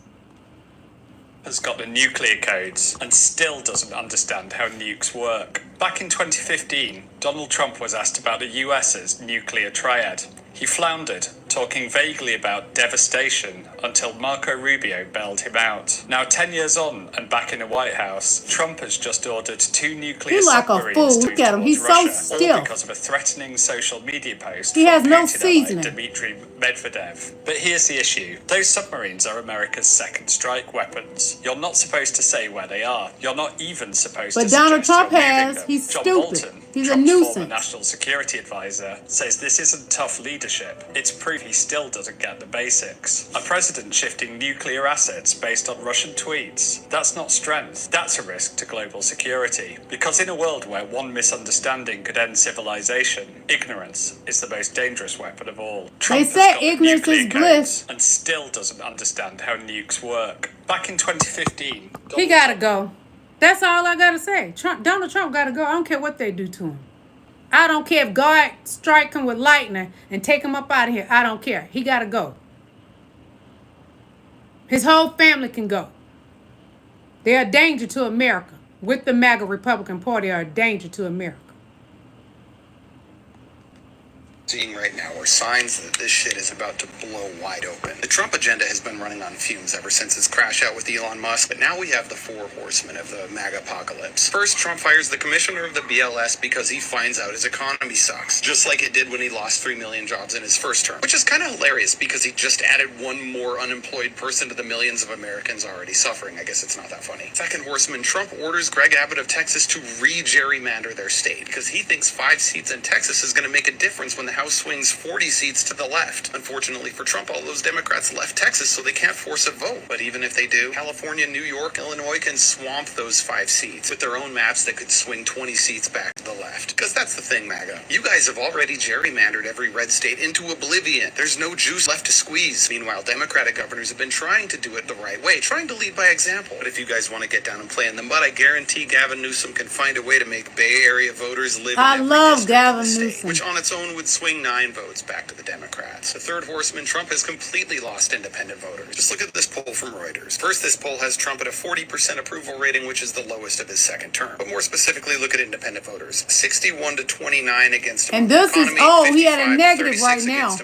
Has got the nuclear codes and still doesn't understand how nukes work. Back in 2015, Donald Trump was asked about the US's nuclear triad. He floundered, talking vaguely about devastation until Marco Rubio bailed him out. Now 10 years on and back in the White House, Trump has just ordered 2 nuclear He's like a submarines fool. to Look at him. towards He's so Russia, still. all because of a threatening social media post He has from no Putin ally seasoning. Dmitry Medvedev. But here's the issue. Those submarines are America's second strike weapons. You're not supposed to say where they are. You're not even supposed to But Donald suggest Trump you're moving has. them. He's John stupid. Bolton, He's a Trump's former nuisance. national security advisor, says this isn't tough leadership. It's proof he still doesn't get the basics. A president shifting nuclear assets based on Russian tweets. That's not strength. That's a risk to global security. Because in a world where one misunderstanding could end civilization, ignorance is the most dangerous weapon of all. Trump has say got ignorance nuclear is bliss. codes and still doesn't understand how nukes work. Back in 2015, He gotta go. That's all I gotta say. Donald Trump gotta go. I don't care what they do to him. I don't care if God strike him with lightning and take him up out of here. I don't care. He gotta go. His whole family can go. They're a danger to America. With the MAGA Republican Party, are a danger to America. Seeing right now are signs that this shit is about to blow wide open. The Trump agenda has been running on fumes ever since his crash out with Elon Musk, but now we have the 4 horsemen of the MAGA apocalypse. First, Trump fires the commissioner of the BLS because he finds out his economy sucks, just like it did when he lost 3 million jobs in his first term, which is kind of hilarious because he just added one more unemployed person to the millions of Americans already suffering. I guess it's not that funny. Second horseman, Trump orders Greg Abbott of Texas to re-gerrymander their state because he thinks 5 seats in Texas is going to make a difference when the House swings 40 seats to the left. Unfortunately for Trump, all those Democrats left Texas, so they can't force a vote. But even if they do, California, New York, Illinois can swamp those 5 seats with their own maps that could swing 20 seats back to the left. Because that's the thing, MAGA. You guys have already gerrymandered every red state into oblivion. There's no juice left to squeeze. Meanwhile, Democratic governors have been trying to do it the right way, trying to lead by example. But if you guys want to get down and play in the mud, I guarantee Gavin Newsom can find a way to make Bay Area voters live in every district of the state, which on its own would swing 9 votes back to the Democrats. The third horseman, Trump, has completely lost independent voters. Just look at this poll from Reuters. First, this poll has Trump at a 40% approval rating, which is the lowest of his second term. But more specifically, look at independent voters. 61 to 29 against him. And this is, he had a negative right now.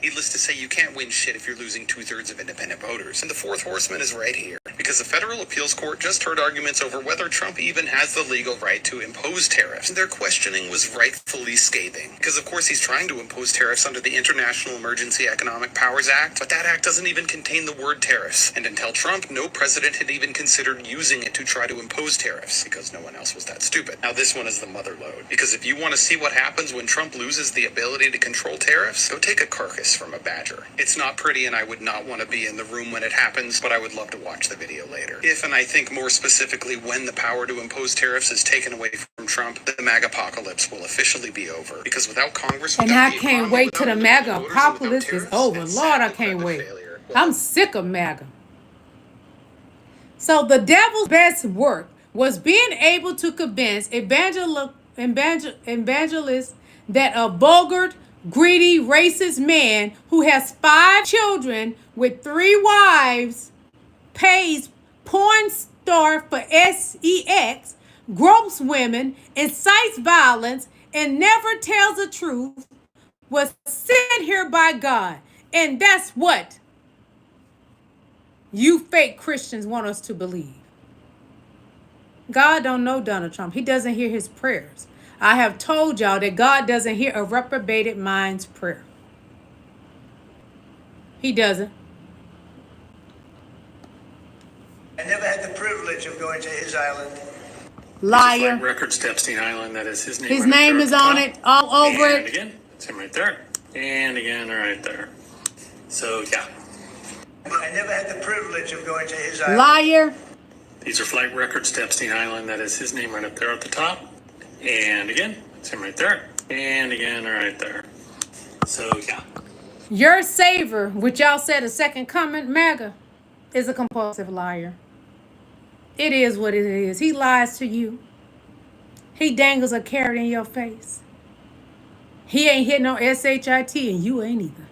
Needless to say, you can't win shit if you're losing 2/3 of independent voters. And the fourth horseman is right here. Because the federal appeals court just heard arguments over whether Trump even has the legal right to impose tariffs. And their questioning was rightfully scathing. Because of course he's trying to impose tariffs under the International Emergency Economic Powers Act, but that act doesn't even contain the word tariffs. And until Trump, no president had even considered using it to try to impose tariffs, because no one else was that stupid. Now this one is the mother lode. Because if you want to see what happens when Trump loses the ability to control tariffs, go take a carcass from a badger. It's not pretty and I would not want to be in the room when it happens, but I would love to watch the video later. If, and I think more specifically when, the power to impose tariffs is taken away from Trump, the MAGA apocalypse will officially be over. Because without Congress, And I can't wait till the MAGA apocalypse is over. Lord, I can't wait. I'm sick of MAGA. So the devil's best work was being able to convince evangelists that a vulgar, greedy, racist man who has 5 children with 3 wives pays porn star for sex, gropes women, incites violence, and never tells the truth was sent here by God. And that's what you fake Christians want us to believe. God don't know Donald Trump. He doesn't hear his prayers. I have told y'all that God doesn't hear a reprobated mind's prayer. He doesn't. I never had the privilege of going to his island. Liar. Records to Epstein Island. That is his name. His name is on it, all over it. And again, it's him right there. And again, right there. So, yeah. I never had the privilege of going to his island. Liar. These are flight records to Epstein Island. That is his name right up there at the top. And again, it's him right there. And again, right there. So, yeah. Your savior, which y'all said a second comment, MAGA, is a compulsive liar. It is what it is. He lies to you. He dangles a carrot in your face. He ain't hit no SHIT and you ain't either.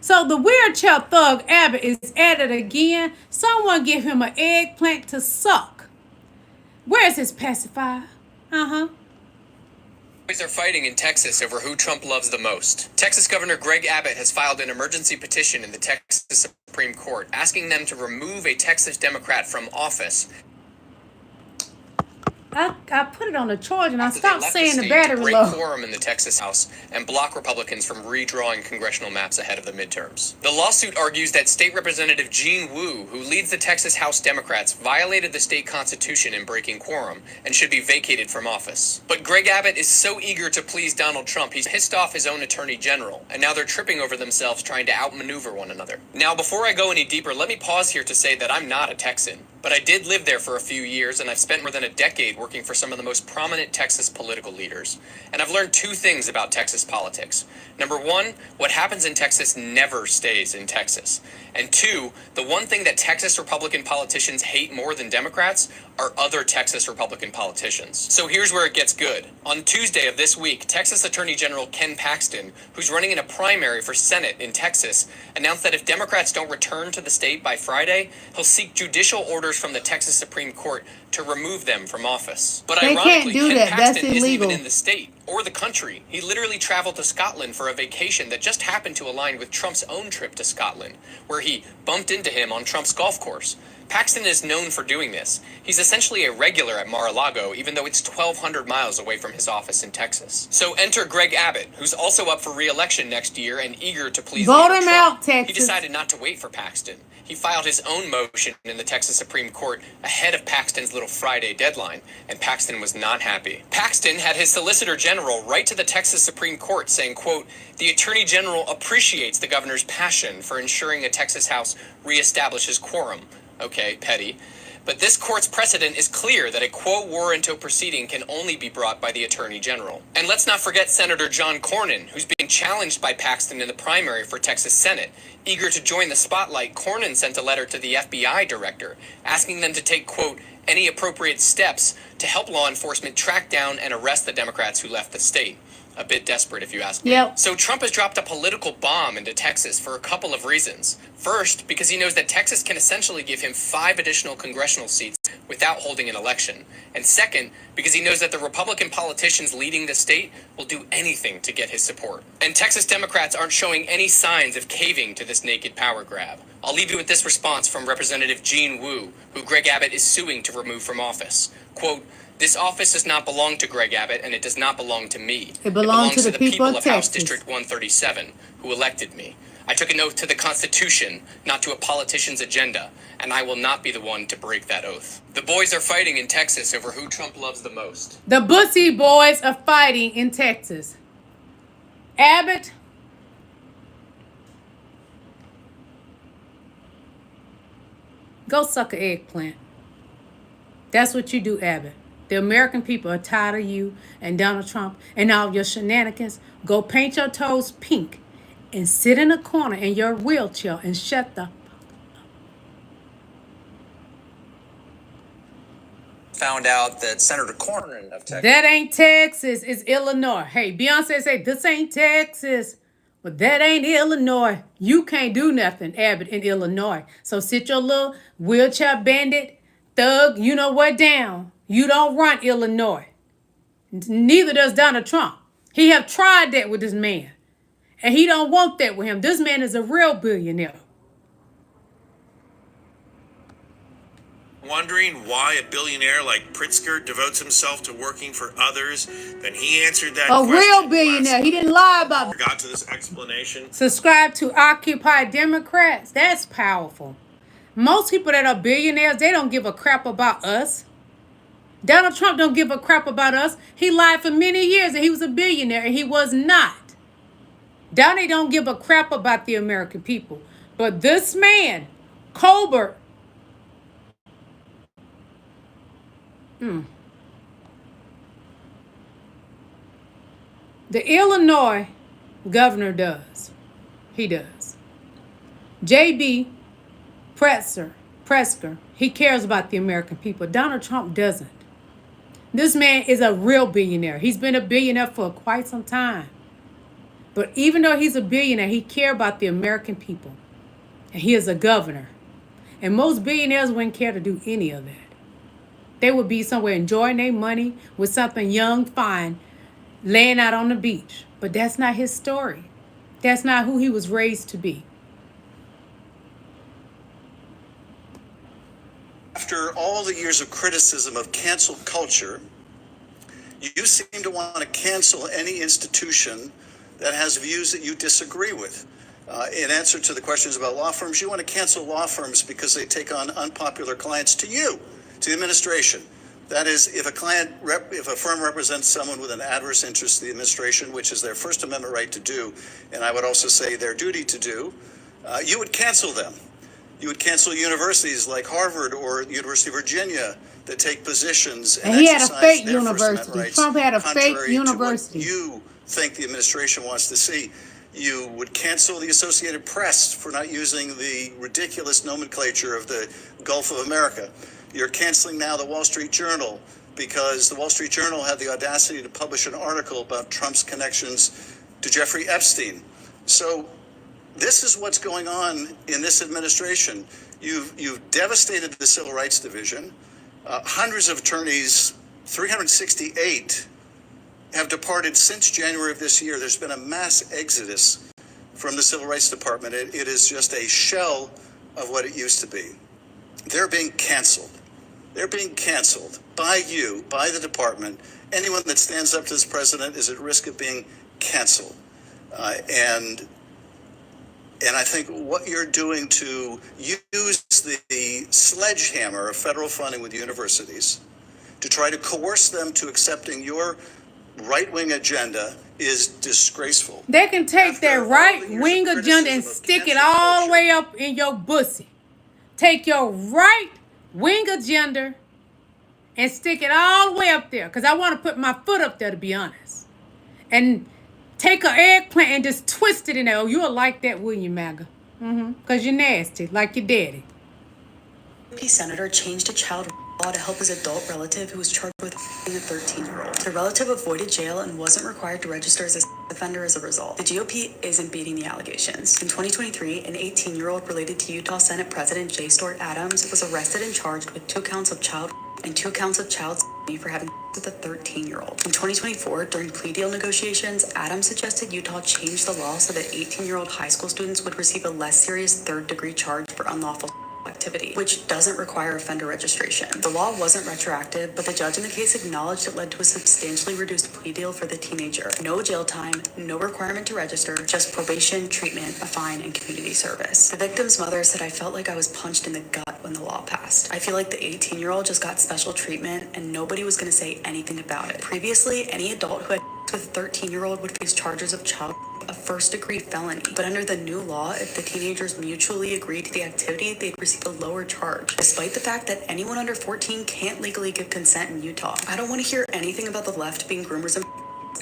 So the wheelchair thug Abbott is at it again. Someone give him an eggplant to suck. Where's his pacifier? Boys are fighting in Texas over who Trump loves the most. Texas Governor Greg Abbott has filed an emergency petition in the Texas Supreme Court asking them to remove a Texas Democrat from office. I put it on the charge and I After they stopped left saying the state battery to break low. quorum in the Texas House and block Republicans from redrawing congressional maps ahead of the midterms. The lawsuit argues that State Representative Gene Wu, who leads the Texas House Democrats, violated the state constitution in breaking quorum and should be vacated from office. But Greg Abbott is so eager to please Donald Trump, he's pissed off his own attorney general, and now they're tripping over themselves trying to outmaneuver one another. Now, before I go any deeper, let me pause here to say that I'm not a Texan. But I did live there for a few years, and I've spent more than a decade working for some of the most prominent Texas political leaders. And I've learned two things about Texas politics. Number one, what happens in Texas never stays in Texas. And two, the one thing that Texas Republican politicians hate more than Democrats are other Texas Republican politicians. So here's where it gets good. On Tuesday of this week, Texas Attorney General Ken Paxton, who's running in a primary for Senate in Texas, announced that if Democrats don't return to the state by Friday, he'll seek judicial orders from the Texas Supreme Court to remove them from office. But They ironically, can't do Ken that. That's Paxton isn't even illegal. in the state or the country. He literally traveled to Scotland for a vacation that just happened to align with Trump's own trip to Scotland, where he bumped into him on Trump's golf course. Paxton is known for doing this. He's essentially a regular at Mar-a-Lago, even though it's 1,200 miles away from his office in Texas. So enter Greg Abbott, who's also up for re-election next year and eager to please Vote Leader him Trump. out, Texas. He decided not to wait for Paxton. He filed his own motion in the Texas Supreme Court ahead of Paxton's little Friday deadline, and Paxton was not happy. Paxton had his Solicitor General write to the Texas Supreme Court saying, quote, "The Attorney General appreciates the governor's passion for ensuring a Texas House reestablishes quorum." Okay, petty. But this court's precedent is clear that a quo warranto proceeding can only be brought by the Attorney General. And let's not forget Senator John Cornyn, who's being challenged by Paxton in the primary for Texas Senate. Eager to join the spotlight, Cornyn sent a letter to the FBI director, asking them to take, quote, "any appropriate steps to help law enforcement track down and arrest the Democrats who left the state." A bit desperate, if you ask me. Yep. So Trump has dropped a political bomb into Texas for a couple of reasons. First, because he knows that Texas can essentially give him 5 additional congressional seats without holding an election. And second, because he knows that the Republican politicians leading the state will do anything to get his support. And Texas Democrats aren't showing any signs of caving to this naked power grab. I'll leave you with this response from Representative Gene Wu, who Greg Abbott is suing to remove from office. Quote, "This office does not belong to Greg Abbott, and it does not belong to me. It belongs to the people of House Texas. District 137, who elected me. I took an oath to the Constitution, not to a politician's agenda, and I will not be the one to break that oath." The boys are fighting in Texas over who Trump loves the most. The Bussy boys are fighting in Texas. Abbott, go suck an eggplant. That's what you do, Abbott. The American people are tired of you and Donald Trump and all your shenanigans. Go paint your toes pink and sit in a corner in your wheelchair and shut the... Found out that Senator Cornyn of Texas... That ain't Texas, it's Illinois. Hey, Beyonce say, this ain't Texas. But that ain't Illinois. You can't do nothing, Abbott, in Illinois. So sit your little wheelchair bandit, thug, you know what, down. You don't run Illinois. Neither does Donald Trump. He have tried that with this man. And he don't want that with him. This man is a real billionaire. Wondering why a billionaire like Pritzker devotes himself to working for others, then he answered that question. A real billionaire. He didn't lie about it. Got to this explanation. Subscribe to Occupy Democrats. That's powerful. Most people that are billionaires, they don't give a crap about us. Donald Trump don't give a crap about us. He lied for many years and he was a billionaire and he was not. Donnie don't give a crap about the American people. But this man, Colbert, the Illinois governor does. He does. JB Pritzker, he cares about the American people. Donald Trump doesn't. This man is a real billionaire. He's been a billionaire for quite some time. But even though he's a billionaire, he cares about the American people. And he is a governor. And most billionaires wouldn't care to do any of that. They would be somewhere enjoying their money with something young, fine, laying out on the beach. But that's not his story. That's not who he was raised to be. After all the years of criticism of cancel culture, you seem to want to cancel any institution that has views that you disagree with. In answer to the questions about law firms, you want to cancel law firms because they take on unpopular clients to you, to the administration. That is, if a firm represents someone with an adverse interest to the administration, which is their First Amendment right to do, and I would also say their duty to do, you would cancel them. You would cancel universities like Harvard or University of Virginia that take positions and he had a exercise fake their First Amendment university. rights Trump had a fake contrary to university. what you think the administration wants to see. You would cancel the Associated Press for not using the ridiculous nomenclature of the Gulf of America. You're canceling now the Wall Street Journal because the Wall Street Journal had the audacity to publish an article about Trump's connections to Jeffrey Epstein. So this is what's going on in this administration. You've devastated the Civil Rights Division. Hundreds of attorneys, 368, have departed since January of this year. There's been a mass exodus from the Civil Rights Department. It is just a shell of what it used to be. They're being canceled. They're being canceled by you, by the department. Anyone that stands up to this president is at risk of being canceled. And I think what you're doing to use the sledgehammer of federal funding with universities to try to coerce them to accepting your right-wing agenda is disgraceful. They can take their right-wing agenda and stick it all the way up in your pussy. Take your right-wing agenda and stick it all the way up there. Because I want to put my foot up there, to be honest. And take an eggplant and just twist it in there. Oh, you'll like that, will you, MAGA? Because you're nasty, like your daddy. The senator changed a child law to help his adult relative who was charged with a 13-year-old. The relative avoided jail and wasn't required to register as a offender as a result. The GOP isn't beating the allegations. In 2023, an 18-year-old related to Utah Senate President J. Stewart Adams was arrested and charged with 2 counts of child and 2 counts of child for having with a 13-year-old. In 2024, during plea deal negotiations, Adams suggested Utah change the law so that 18-year-old high school students would receive a less serious third-degree charge for unlawful activity, which doesn't require offender registration. The law wasn't retroactive, but the judge in the case acknowledged it led to a substantially reduced plea deal for the teenager. No jail time, no requirement to register, just probation, treatment, a fine, and community service. The victim's mother said, "I felt like I was punched in the gut when the law passed. I feel like the 18-year-old just got special treatment and nobody was going to say anything about it. Previously, any adult who had with a 13-year-old would face charges of child, a first-degree felony. But under the new law, if the teenagers mutually agreed to the activity, they'd receive a lower charge, despite the fact that anyone under 14 can't legally give consent in Utah. I don't want to hear anything about the left being groomers and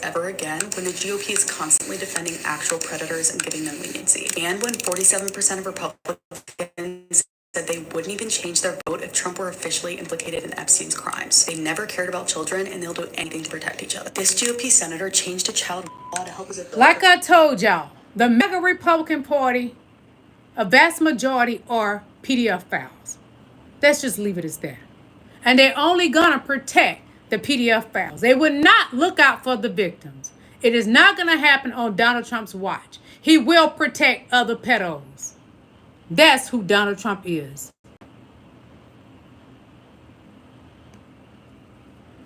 ever again when the GOP is constantly defending actual predators and giving them leniency. And when 47% of Republicans said they wouldn't even change their vote if Trump were officially implicated in Epstein's crimes. They never cared about children, and they'll do anything to protect each other. This GOP senator changed a child law to help his adult. Like I told y'all, the mega Republican Party, a vast majority are PDF files. Let's just leave it as that. And they're only gonna protect the PDF files. They would not look out for the victims. It is not going to happen on Donald Trump's watch. He will protect other pedos. That's who Donald Trump is.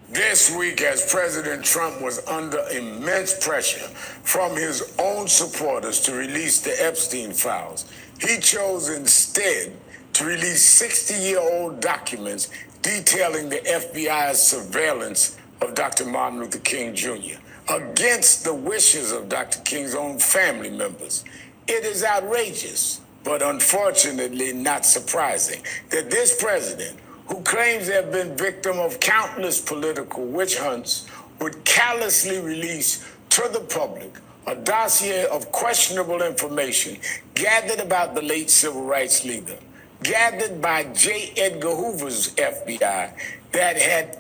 This week, as President Trump was under immense pressure from his own supporters to release the Epstein files, he chose instead to release 60-year-old documents detailing the FBI's surveillance of Dr. Martin Luther King Jr. against the wishes of Dr. King's own family members. It is outrageous, but unfortunately not surprising, that this president, who claims to have been victim of countless political witch hunts, would callously release to the public a dossier of questionable information gathered about the late civil rights leader, gathered by J. Edgar Hoover's FBI, that had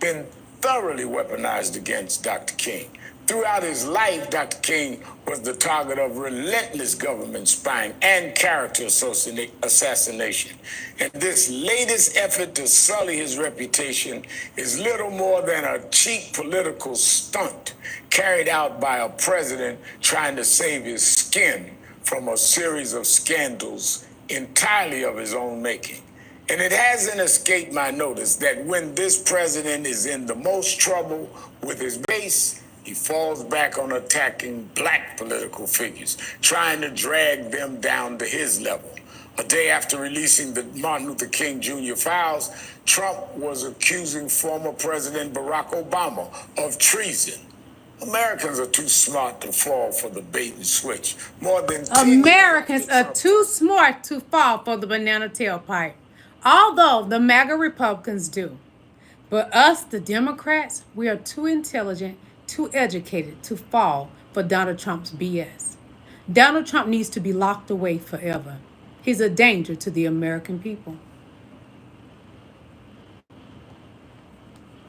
been thoroughly weaponized against Dr. King. Throughout his life, Dr. King was the target of relentless government spying and character assassination. And this latest effort to sully his reputation is little more than a cheap political stunt carried out by a president trying to save his skin from a series of scandals entirely of his own making. And it hasn't escaped my notice that when this president is in the most trouble with his base, he falls back on attacking black political figures, trying to drag them down to his level. A day after releasing the Martin Luther King Jr. files, Trump was accusing former President Barack Obama of treason. Americans are too smart to fall for the bait and switch. Americans are too smart to fall for the banana tailpipe, although the MAGA Republicans do. But us, the Democrats, we are too intelligent, too educated to fall for Donald Trump's BS. Donald Trump needs to be locked away forever. He's a danger to the American people.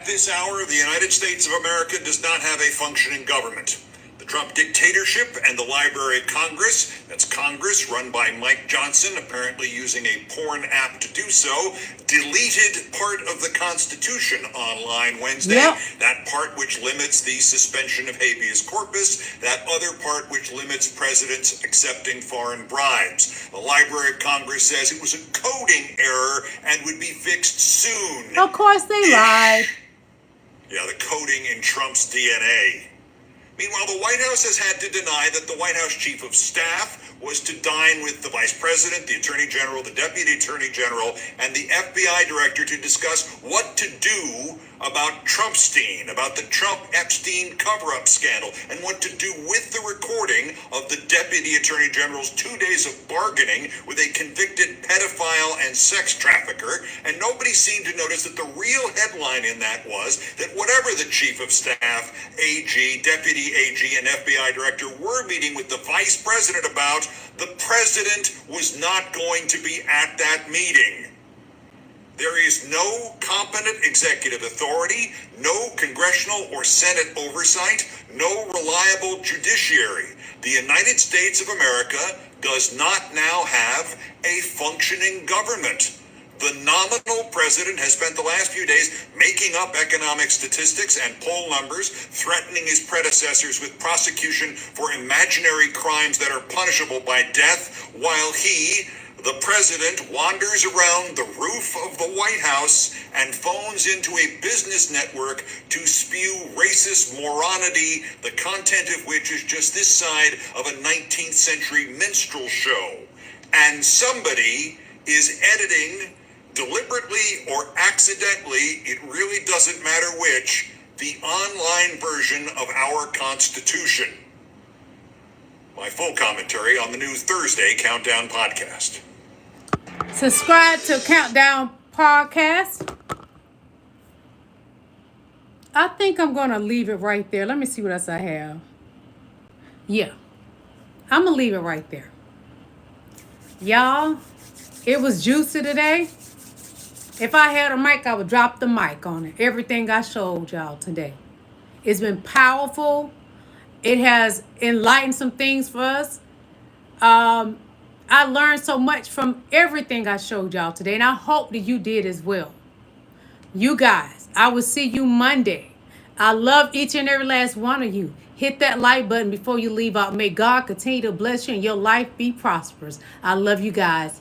This hour, the United States of America does not have a functioning government. The Trump dictatorship and the Library of Congress, that's Congress run by Mike Johnson, apparently using a porn app to do so, deleted part of the Constitution online Wednesday. Yep. That part which limits the suspension of habeas corpus, that other part which limits presidents accepting foreign bribes. The Library of Congress says it was a coding error and would be fixed soon. Of course they lied. Yeah, the coding in Trump's DNA. Meanwhile, the White House has had to deny that the White House chief of staff was to dine with the vice president, the attorney general, the deputy attorney general, and the FBI director to discuss what to do about Trumpstein, about the Trump-Epstein cover-up scandal, and what to do with the recording of the deputy attorney general's 2 days of bargaining with a convicted pedophile and sex trafficker. And nobody seemed to notice that the real headline in that was that whatever the chief of staff, AG, deputy AG, and FBI director were meeting with the vice president about, the president was not going to be at that meeting. There is no competent executive authority, no congressional or Senate oversight, no reliable judiciary. The United States of America does not now have a functioning government. The nominal president has spent the last few days making up economic statistics and poll numbers, threatening his predecessors with prosecution for imaginary crimes that are punishable by death, while he, the president, wanders around the roof of the White House and phones into a business network to spew racist moronity, the content of which is just this side of a 19th century minstrel show. And somebody is editing, deliberately or accidentally, it really doesn't matter which, the online version of our Constitution. My full commentary on the new Thursday Countdown podcast. Subscribe to Countdown Podcast. I think I'm going to leave it right there. Let me see what else I have. Yeah, I'm going to leave it right there. Y'all, it was juicy today. If I had a mic, I would drop the mic on it. Everything I showed y'all today. It's been powerful. It has enlightened some things for us. I learned so much from everything I showed y'all today, and I hope that you did as well. You guys, I will see you Monday. I love each and every last one of you. Hit that like button before you leave out. May God continue to bless you and your life be prosperous. I love you guys.